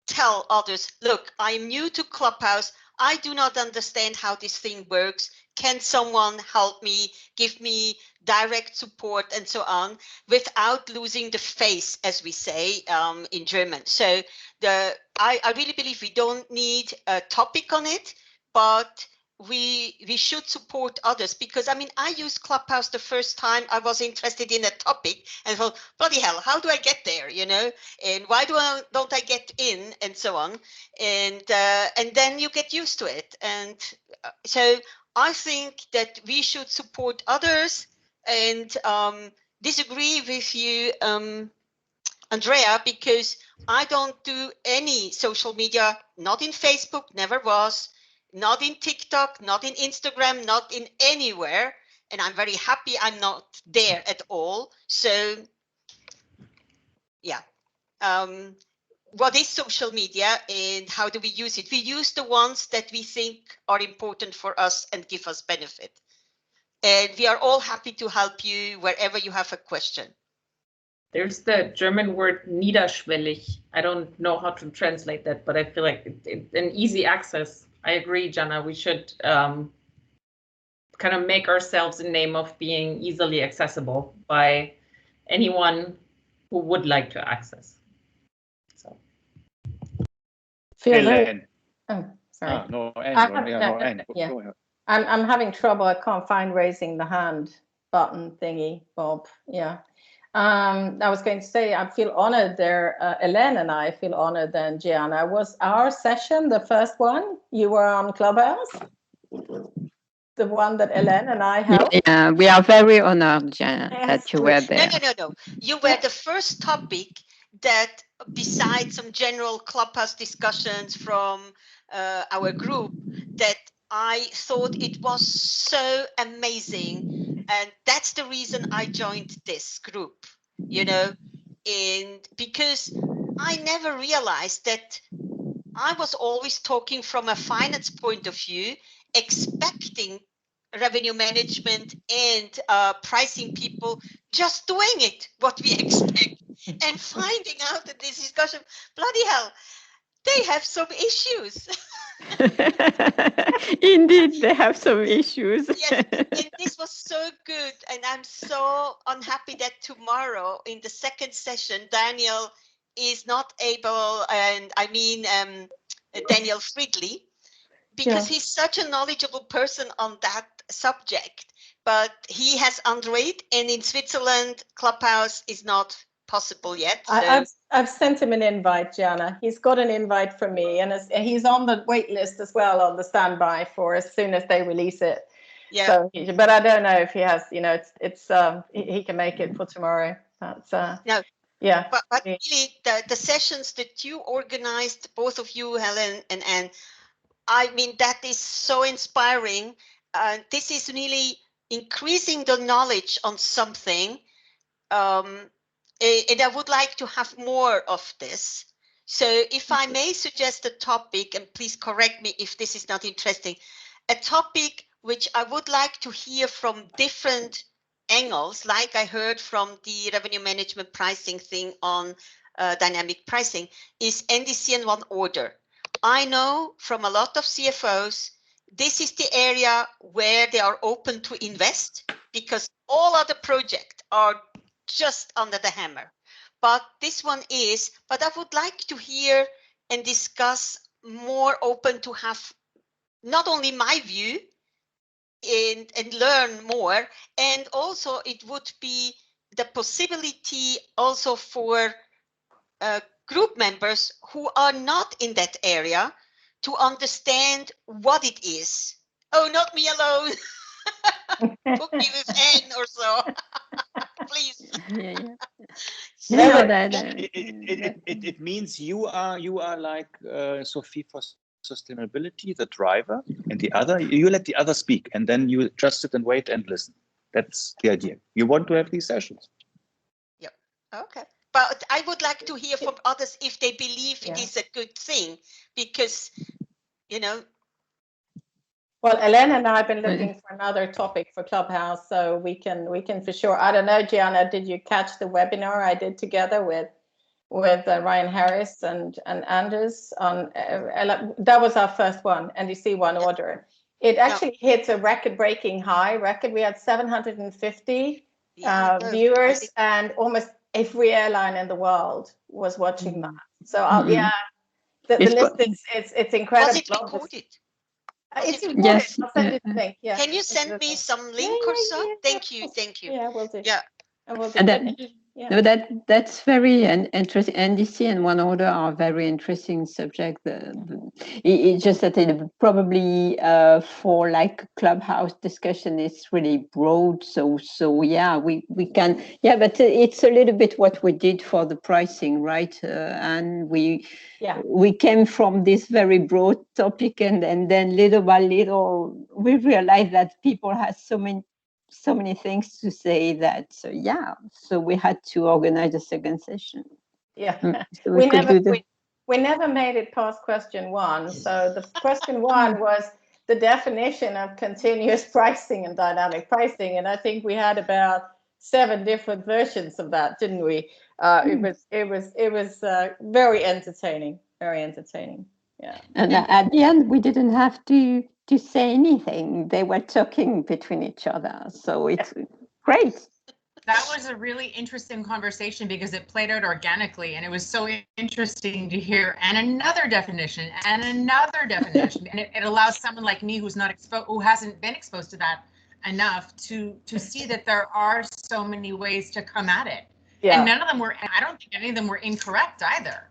tell others, look, I'm new to Clubhouse. I do not understand how this thing works. Can someone help me, give me direct support and so on, without losing the face, as we say in German. So I really believe we don't need a topic on it, but we should support others, because I mean, I used Clubhouse the first time I was interested in a topic and thought, bloody hell, how do I get there, you know, and why don't I get in, and so on, and then you get used to it. And so I think that we should support others, and disagree with you, Andrea, because I don't do any social media, not in Facebook, never was, not in TikTok, not in Instagram, not in anywhere. And I'm very happy I'm not there at all. So, yeah. What is social media and how do we use it? We use the ones that we think are important for us and give us benefit. And we are all happy to help you wherever you have a question. There's the German word niederschwellig. I don't know how to translate that, but I feel like an easy access. I agree, Jana. We should kind of make ourselves a name of being easily accessible by anyone who would like to access. So. Helen. Oh, sorry. No, yeah. I'm having trouble. I can't find raising the hand button thingy, Bob. Yeah. I was going to say, I feel honored there. Elaine and I feel honored then, Gianna. Was our session the first one? You were on Clubhouse? The one that Elaine and I held? Yeah, we are very honored, Gianna, that you were there. No. You were the first topic that, besides some general Clubhouse discussions from our group, that I thought it was so amazing. And that's the reason I joined this group, and because I never realized that I was always talking from a finance point of view, expecting revenue management and pricing people just doing it, what we expect, and finding out that this discussion, bloody hell, they have some issues. Indeed, they have some issues. Yes, and this was so good, and I'm so unhappy that tomorrow in the second session, Daniel is not able, and I mean Daniel Friedley, because he's such a knowledgeable person on that subject, but he has Android, and in Switzerland, Clubhouse is not possible yet. So. I've sent him an invite, Gianna. He's got an invite from me, and he's on the wait list as well, on the standby for as soon as they release it. Yeah. So, but I don't know if he has. He can make it for tomorrow. That's no. Yeah. But really, the sessions that you organized, both of you, Helen and Anne, I mean, that is so inspiring. This is really increasing the knowledge on something. And I would like to have more of this. So if I may suggest a topic, and please correct me if this is not interesting, a topic which I would like to hear from different angles, like I heard from the revenue management pricing thing on dynamic pricing, is NDC and one order. I know from a lot of CFOs, this is the area where they are open to invest because all other projects are just under the hammer. But this one is, but I would like to hear and discuss more open to have not only my view and learn more, and also it would be the possibility also for group members who are not in that area to understand what it is. Oh, not me alone. Book me with N or so. Please. It means you are like Sophie for sustainability, the driver, and the other, you let the other speak, and then you just sit and wait and listen. That's the idea. You want to have these sessions. Yeah. Okay. But I would like to hear from others if they believe it is a good thing, because, Well, Elena and I have been looking for another topic for Clubhouse, so we can for sure. I don't know, Gianna, did you catch the webinar I did together with Ryan Harris and Anders on that was our first one, NDC one order. It actually hit a record-breaking high record. We had 750 viewers, and almost every airline in the world was watching that. So the list it's incredible. Was it recorded? It's recorded. Yes. I'll send you the link. Yeah. Can you send me some link or so? Thank you. Yeah, we'll do. Yeah. No, that's very interesting. NDC and one order are very interesting subject. It's just that it probably for like Clubhouse discussion is really broad. So yeah, we can but it's a little bit what we did for the pricing, right? And we came from this very broad topic, and then little by little we realized that people have so many things to say that so we had to organize a second session. So we never made it past question one. So the question one was the definition of continuous pricing and dynamic pricing, and I think we had about 7 different versions of that, didn't we? It was very entertaining. Very entertaining. Yeah. And at the end, we didn't have to say anything. They were talking between each other, so it's great. That was a really interesting conversation because it played out organically, and it was so interesting to hear. And another definition, and another definition, and it allows someone like me who's not exposed, who hasn't been exposed to that enough, to see that there are so many ways to come at it. Yeah. And none of them were. I don't think any of them were incorrect either.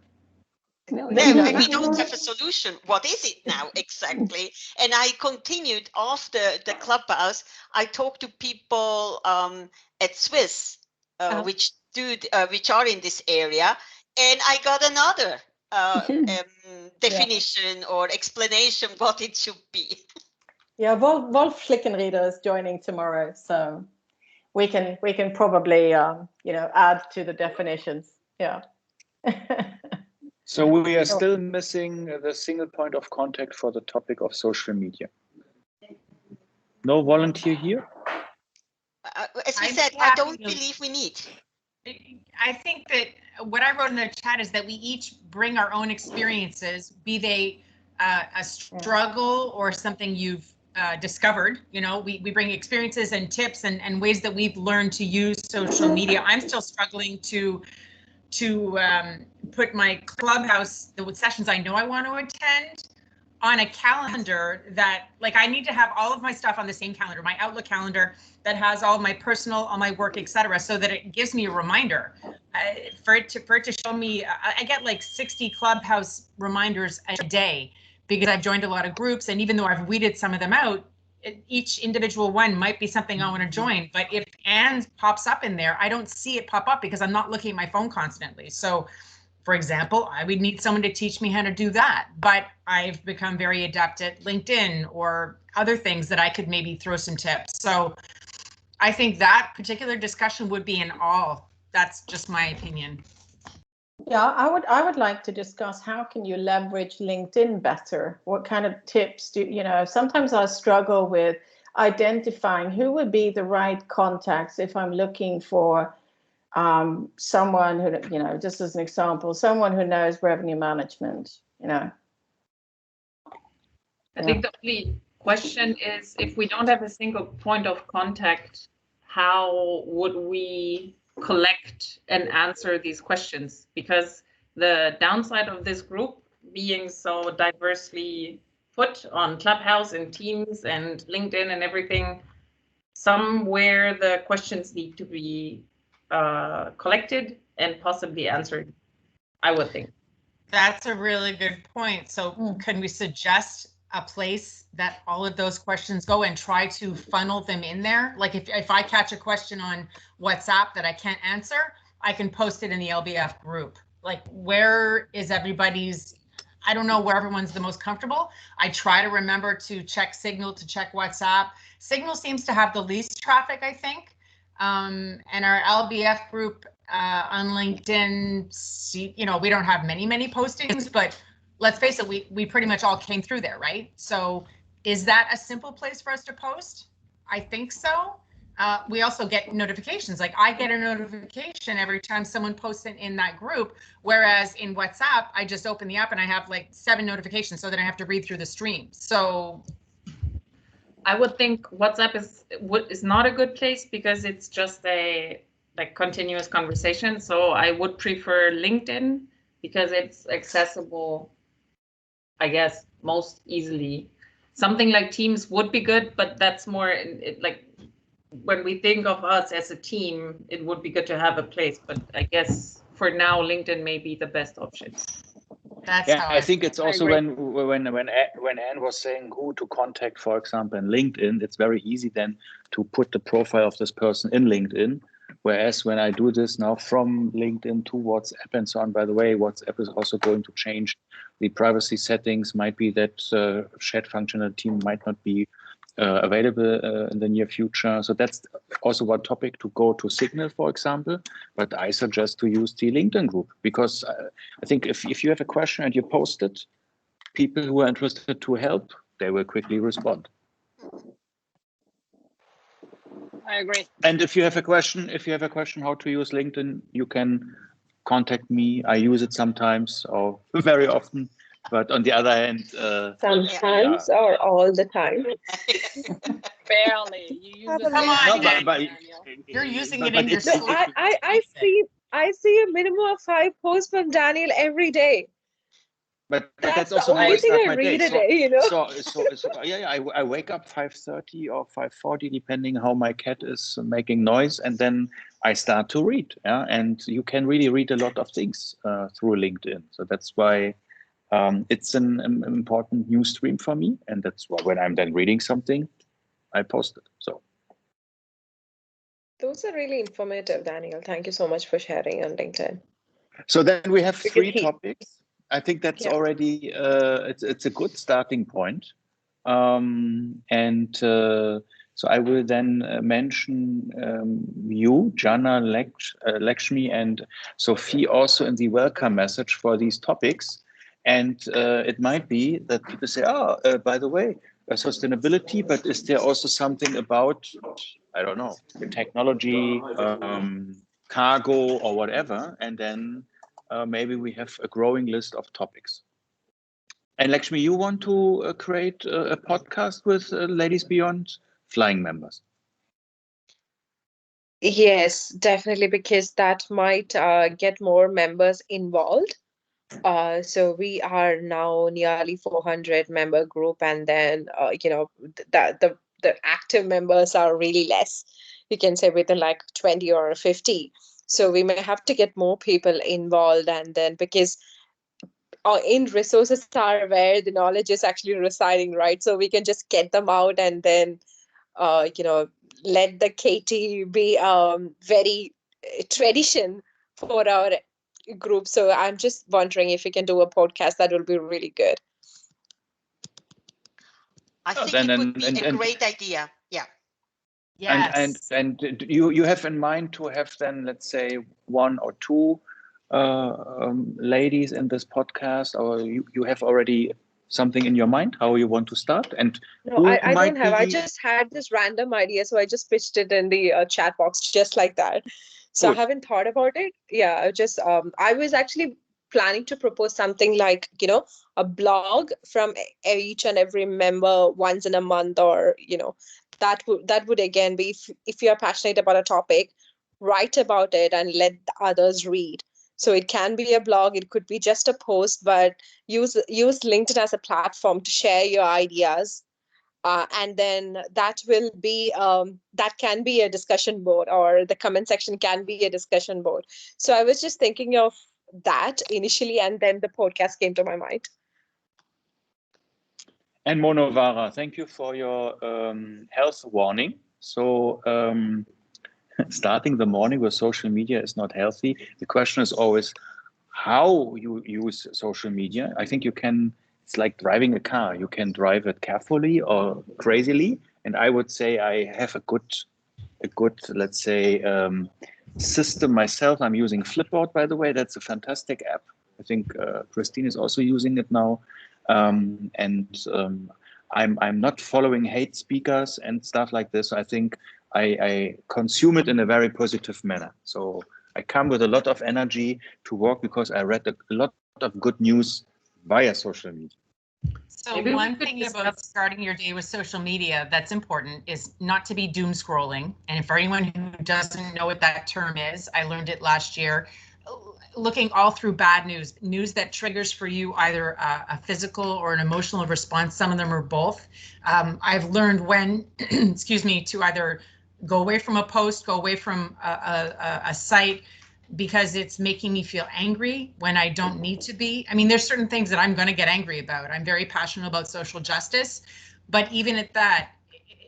No, and we don't have a solution. What is it now exactly? And I continued after the clubhouse. I talked to people at Swiss, which are in this area, and I got another definition or explanation what it should be. Yeah, Wolf Schlickenrieder is joining tomorrow, so we can probably add to the definitions. Yeah. So we are still missing the single point of contact for the topic of social media. No volunteer here? As we said, I don't believe we need. I think that what I wrote in the chat is that we each bring our own experiences, be they a struggle or something you've discovered. You know, we bring experiences and tips and ways that we've learned to use social media. I'm still struggling to put my clubhouse, the sessions I know I want to attend, on a calendar that, like, I need to have all of my stuff on the same calendar, my Outlook calendar that has all my personal, all my work, etc., so that it gives me a reminder. For it to show me, I get like 60 clubhouse reminders a day because I've joined a lot of groups, and even though I've weeded some of them out, each individual one might be something I want to join. But if Anne pops up in there, I don't see it pop up because I'm not looking at my phone constantly. So, for example, I would need someone to teach me how to do that. But I've become very adept at LinkedIn or other things that I could maybe throw some tips. So I think that particular discussion would be in all. That's just my opinion. Yeah, I would like to discuss how can you leverage LinkedIn better? What kind of tips sometimes I struggle with identifying who would be the right contacts if I'm looking for someone who, just as an example, someone who knows revenue management, I think the only question is, if we don't have a single point of contact, how would we collect and answer these questions? Because the downside of this group being so diversely put on Clubhouse and Teams and LinkedIn and everything, somewhere the questions need to be collected and possibly answered, I would think. That's a really good point. So can we suggest a place that all of those questions go and try to funnel them in there? Like if I catch a question on WhatsApp that I can't answer, I can post it in the LBF group. Like, where is everybody's, I don't know where everyone's the most comfortable. I try to remember to check Signal, to check WhatsApp. Signal seems to have the least traffic, I think. And our LBF group on LinkedIn, we don't have many postings, but let's face it, we pretty much all came through there, right? So is that a simple place for us to post? I think so. We also get notifications. Like, I get a notification every time someone posts it in that group, whereas in WhatsApp, I just open the app and I have like 7 notifications, so then I have to read through the stream. So I would think WhatsApp is not a good place because it's just a continuous conversation. So I would prefer LinkedIn because it's accessible, I guess, most easily. Something like Teams would be good, but that's more like when we think of us as a team, it would be good to have a place. But I guess for now, LinkedIn may be the best option. That's I think it's also when Anne was saying who to contact, for example, in LinkedIn, it's very easy then to put the profile of this person in LinkedIn. Whereas when I do this now from LinkedIn to WhatsApp and so on, by the way, WhatsApp is also going to change the privacy settings. Might be that chat functionality might not be available in the near future. So that's also one topic to go to Signal, for example. But I suggest to use the LinkedIn group because I think if you have a question and you post it, people who are interested to help, they will quickly respond. I agree. And if you have a question, how to use LinkedIn, you can contact me. I use it sometimes or very often. But on the other hand, Sometimes or all the time. Barely. You use it. Come on, no, Daniel. You're using it in your it's- No, sleep. I see a minimum of 5 posts from Daniel every day. But That's that's the also how I only thing start I my read day. a day, you know. So I wake up 5:30 or 5:40, depending how my cat is making noise, and then I start to read. Yeah, and you can really read a lot of things through LinkedIn. So that's why it's an important news stream for me, and that's why when I'm then reading something, I post it. So Those are really informative, Daniel. Thank you so much for sharing on LinkedIn. so then we have Because 3 topics. I think that's Yeah. already it's a good starting point. So I will then mention you, Jana, Lakshmi, and Sophie also in the welcome message for these topics. And it might be that people say, by the way, sustainability, but is there also something about, I don't know, technology, cargo or whatever? And then maybe we have a growing list of topics. And Lakshmi, you want to create a podcast with Ladies Beyond Flying members? Yes, definitely, because that might get more members involved. So we are now nearly 400 member group, and then the active members are really less. You can say within like 20 or 50. So we may have to get more people involved, and then because in resources are where the knowledge is actually residing, right? So we can just get them out and then let the KT be very tradition for our group. So I'm just wondering if we can do a podcast that will be really good. I think it would be a great idea. Yeah. Yes. And you have in mind to have then, let's say, 1 or 2 ladies in this podcast, or you have already something in your mind how you want to start? And No, I don't have. I just had this random idea, so I just pitched it in the chat box just like that. So Good. I haven't thought about it. Yeah, I was actually planning to propose something like, a blog from each and every member once in a month, or that would again be if you're passionate about a topic, write about it and let others read. So it can be a blog, it could be just a post, but use LinkedIn as a platform to share your ideas. And then that will be that can be a discussion board, or the comment section can be a discussion board. So I was just thinking of that initially, and then the podcast came to my mind. And Monovara, thank you for your health warning. So starting the morning with social media is not healthy. The question is always how you use social media. I think it's like driving a car. You can drive it carefully or crazily. And I would say I have a good, let's say, system myself. I'm using Flipboard, by the way. That's a fantastic app. I think Christine is also using it now. I'm not following hate speakers and stuff like this. I think I consume it in a very positive manner. So I come with a lot of energy to work because I read a lot of good news via social media. So one thing about starting your day with social media that's important is not to be doom scrolling. And for anyone who doesn't know what that term is, I learned it last year. Looking all through bad news that triggers for you either a physical or an emotional response. Some of them are both. I've learned when, excuse me, to either go away from a post, go away from a site, because it's making me feel angry when I don't need to be. I mean, there's certain things that I'm going to get angry about. I'm very passionate about social justice, but even at that,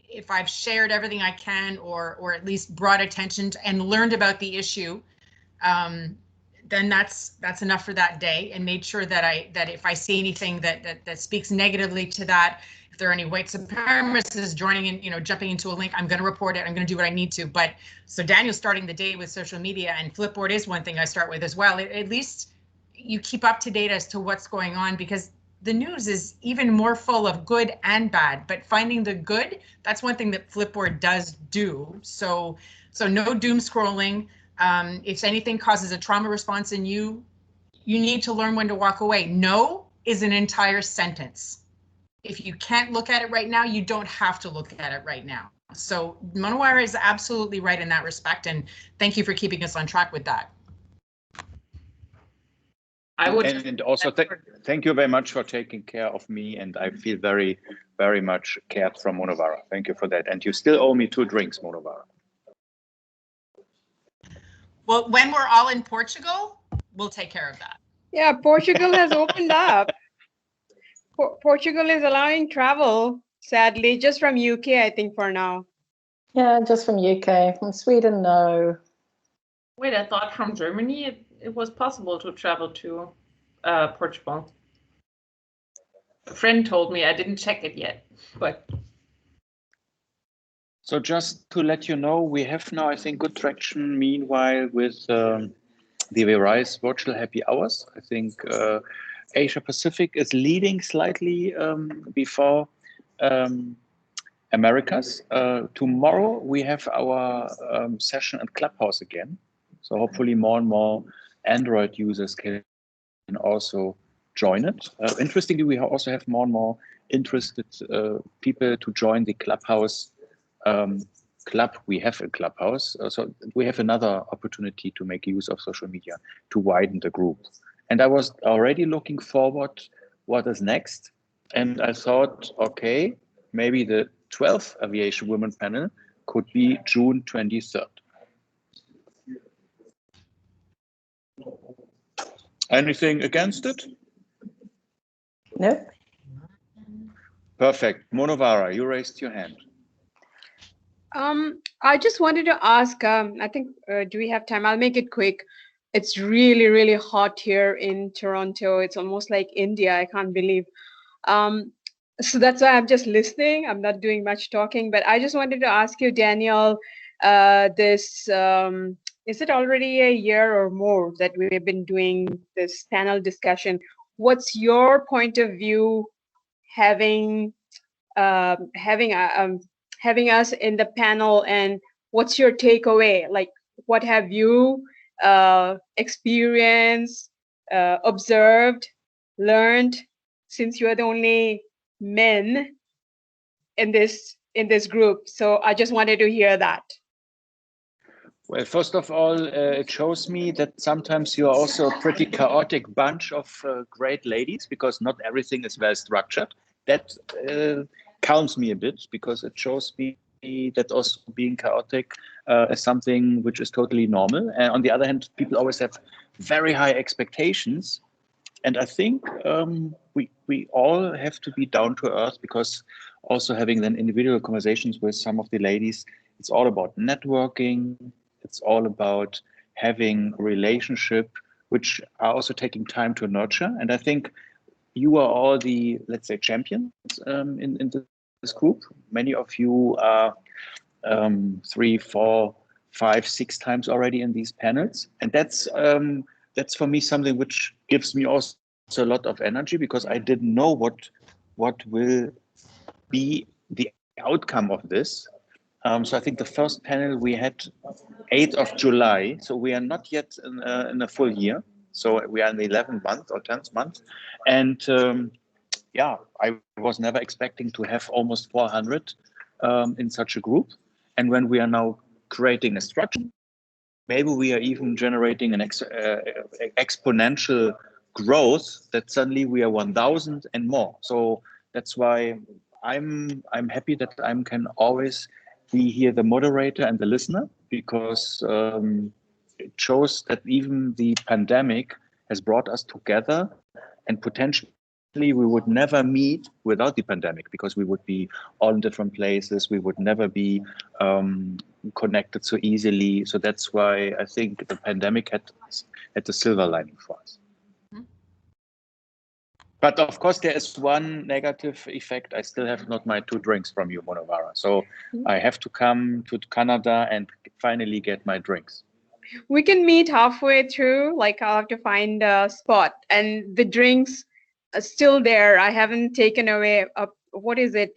if I've shared everything I can, or at least brought attention to and learned about the issue, then that's enough for that day, and made sure that if I see anything that speaks negatively to that, if there are any white supremacists joining in, jumping into a link, I'm going to report it. I'm going to do what I need to. But so Daniel's starting the day with social media, and Flipboard is one thing I start with as well. At least you keep up to date as to what's going on, because the news is even more full of good and bad, but finding the good, that's one thing that Flipboard does do. So no doom scrolling. If anything causes a trauma response in you, you need to learn when to walk away. No is an entire sentence. If you can't look at it right now, you don't have to look at it right now. So Monowara is absolutely right in that respect. And thank you for keeping us on track with that. I would. And also thank you very much for taking care of me. And I feel very, very much cared from Monowara. Thank you for that. And you still owe me 2 drinks, Monowara. Well, when we're all in Portugal, we'll take care of that. Yeah, Portugal has opened up. Portugal is allowing travel, sadly, just from UK, I think, for now. Yeah, just from UK. From Sweden, no. Wait, I thought from Germany it was possible to travel to Portugal. A friend told me, I didn't check it yet, but. So just to let you know, we have now, I think, good traction meanwhile with the Verise virtual happy hours. I think Asia Pacific is leading slightly before Americas. Tomorrow we have our session at Clubhouse again. So hopefully more and more Android users can also join it. Interestingly, we also have more and more interested people to join the Clubhouse club we have in Clubhouse. So we have another opportunity to make use of social media to widen the group. And I was already looking forward what is next. And I thought, okay, maybe the 12th Aviation Women panel could be June 23rd. Anything against it? Nope. Perfect. Monowara, you raised your hand. I just wanted to ask, I think, do we have time? I'll make it quick. It's really, really hot here in Toronto. It's almost like India. I can't believe. So that's why I'm just listening. I'm not doing much talking, but I just wanted to ask you, Daniel, this, is it already a year or more that we've been doing this panel discussion? What's your point of view having us in the panel, and what's your takeaway? Like, what have you experienced, observed, learned, since you are the only men in this group? So I just wanted to hear that. Well, first of all, it shows me that sometimes you are also a pretty chaotic bunch of great ladies, because not everything is well structured. That calms me a bit, because it shows me that also being chaotic is something which is totally normal. And on the other hand, people always have very high expectations. And I think we all have to be down to earth, because also having then individual conversations with some of the ladies, it's all about networking. It's all about having a relationship, which are also taking time to nurture. And I think you are all the, let's say, champions in this group. Many of you are 3, 4, 5, 6 times already in these panels. And that's for me something which gives me also a lot of energy, because I didn't know what will be the outcome of this. So I think the first panel we had 8th of July. So we are not yet in a full year. So we are in the 11th month or 10th month. And yeah, I was never expecting to have almost 400 in such a group. And when we are now creating a structure, maybe we are even generating an exponential growth that suddenly we are 1,000 and more. So that's why I'm happy that I can always be here the moderator and the listener, because it shows that even the pandemic has brought us together, and potentially we would never meet without the pandemic, because we would be all in different places. We would never be connected so easily. So that's why I think the pandemic had the silver lining for us. But of course, there is one negative effect. I still have not my 2 drinks from you, Monowara. So I have to come to Canada and finally get my drinks. We can meet halfway through. Like, I'll have to find a spot, and the drinks still there. I haven't taken away. What is it?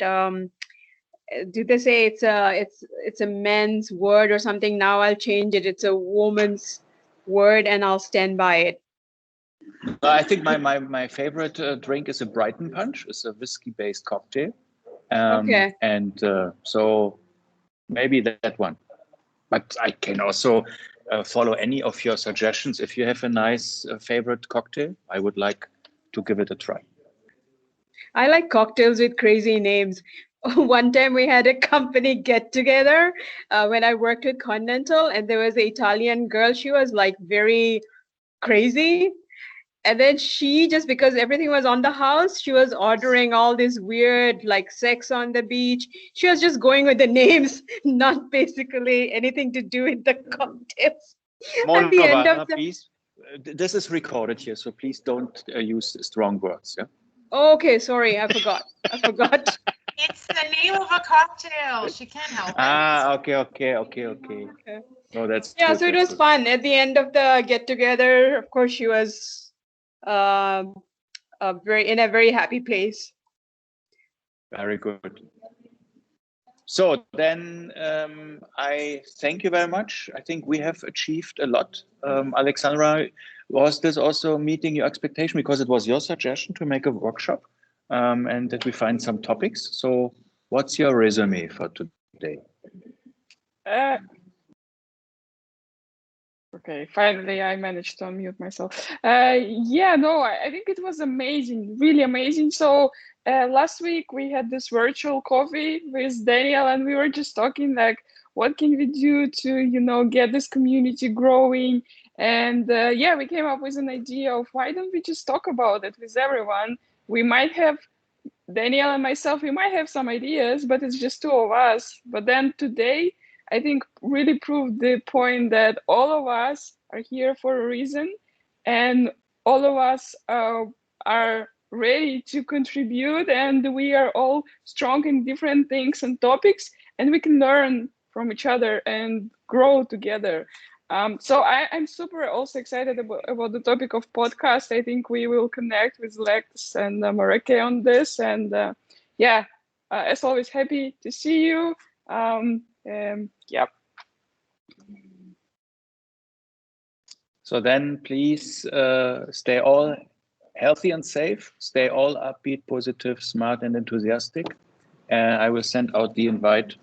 Did they say it's a men's word or something? Now I'll change it. It's a woman's word, and I'll stand by it. I think my favorite drink is a Brighton Punch. It's a whiskey-based cocktail. Okay. And so maybe that one. But I can also follow any of your suggestions. If you have a nice favorite cocktail, I would like to give it a try. I like cocktails with crazy names. One time we had a company get together when I worked with Continental, and there was an Italian girl. She was like very crazy. And then she, just because everything was on the house, she was ordering all this weird, like sex on the beach. She was just going with the names, not basically anything to do with the cocktails. At the end of the... please, this is recorded here, so please don't use strong words. Yeah. Okay, sorry, I forgot. I forgot. It's the name of a cocktail. She can't help it. Okay. No, that's yeah. good, So it was fun. At the end of the get together, of course, she was in a very happy place. Very good. So then I thank you very much. I think we have achieved a lot. Alexandra, was this also meeting your expectation? Because it was your suggestion to make a workshop and that we find some topics. So what's your resume for today? Okay, finally I managed to unmute myself. Yeah, no, I think it was amazing, really amazing. So last week we had this virtual coffee with Daniel, and we were just talking like, what can we do to, get this community growing? And yeah, we came up with an idea of why don't we just talk about it with everyone? We might have, Daniel and myself, we might have some ideas, but it's just two of us. But then today, I think really proved the point that all of us are here for a reason, and all of us are ready to contribute, and we are all strong in different things and topics, and we can learn from each other and grow together. So I'm super also excited about the topic of podcast. I think we will connect with Lex and Mareke on this, and yeah, as always, happy to see you. Yeah. So then please stay all healthy and safe, stay all upbeat, positive, smart and enthusiastic. I will send out the invite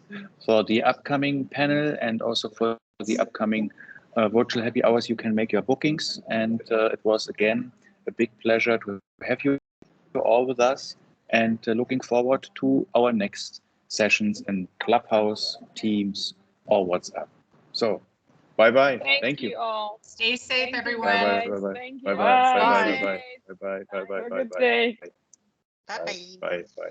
for the upcoming panel and also for the upcoming virtual happy hours. You can make your bookings, and it was again a big pleasure to have you all with us, and looking forward to our next sessions in Clubhouse, Teams or WhatsApp. So bye-bye. Thank you. All. Stay safe, Thank everyone. Bye-bye. Thank you. Bye-bye. Bye. Bye-bye. Bye-bye. Have a good day. Bye. Bye. Bye.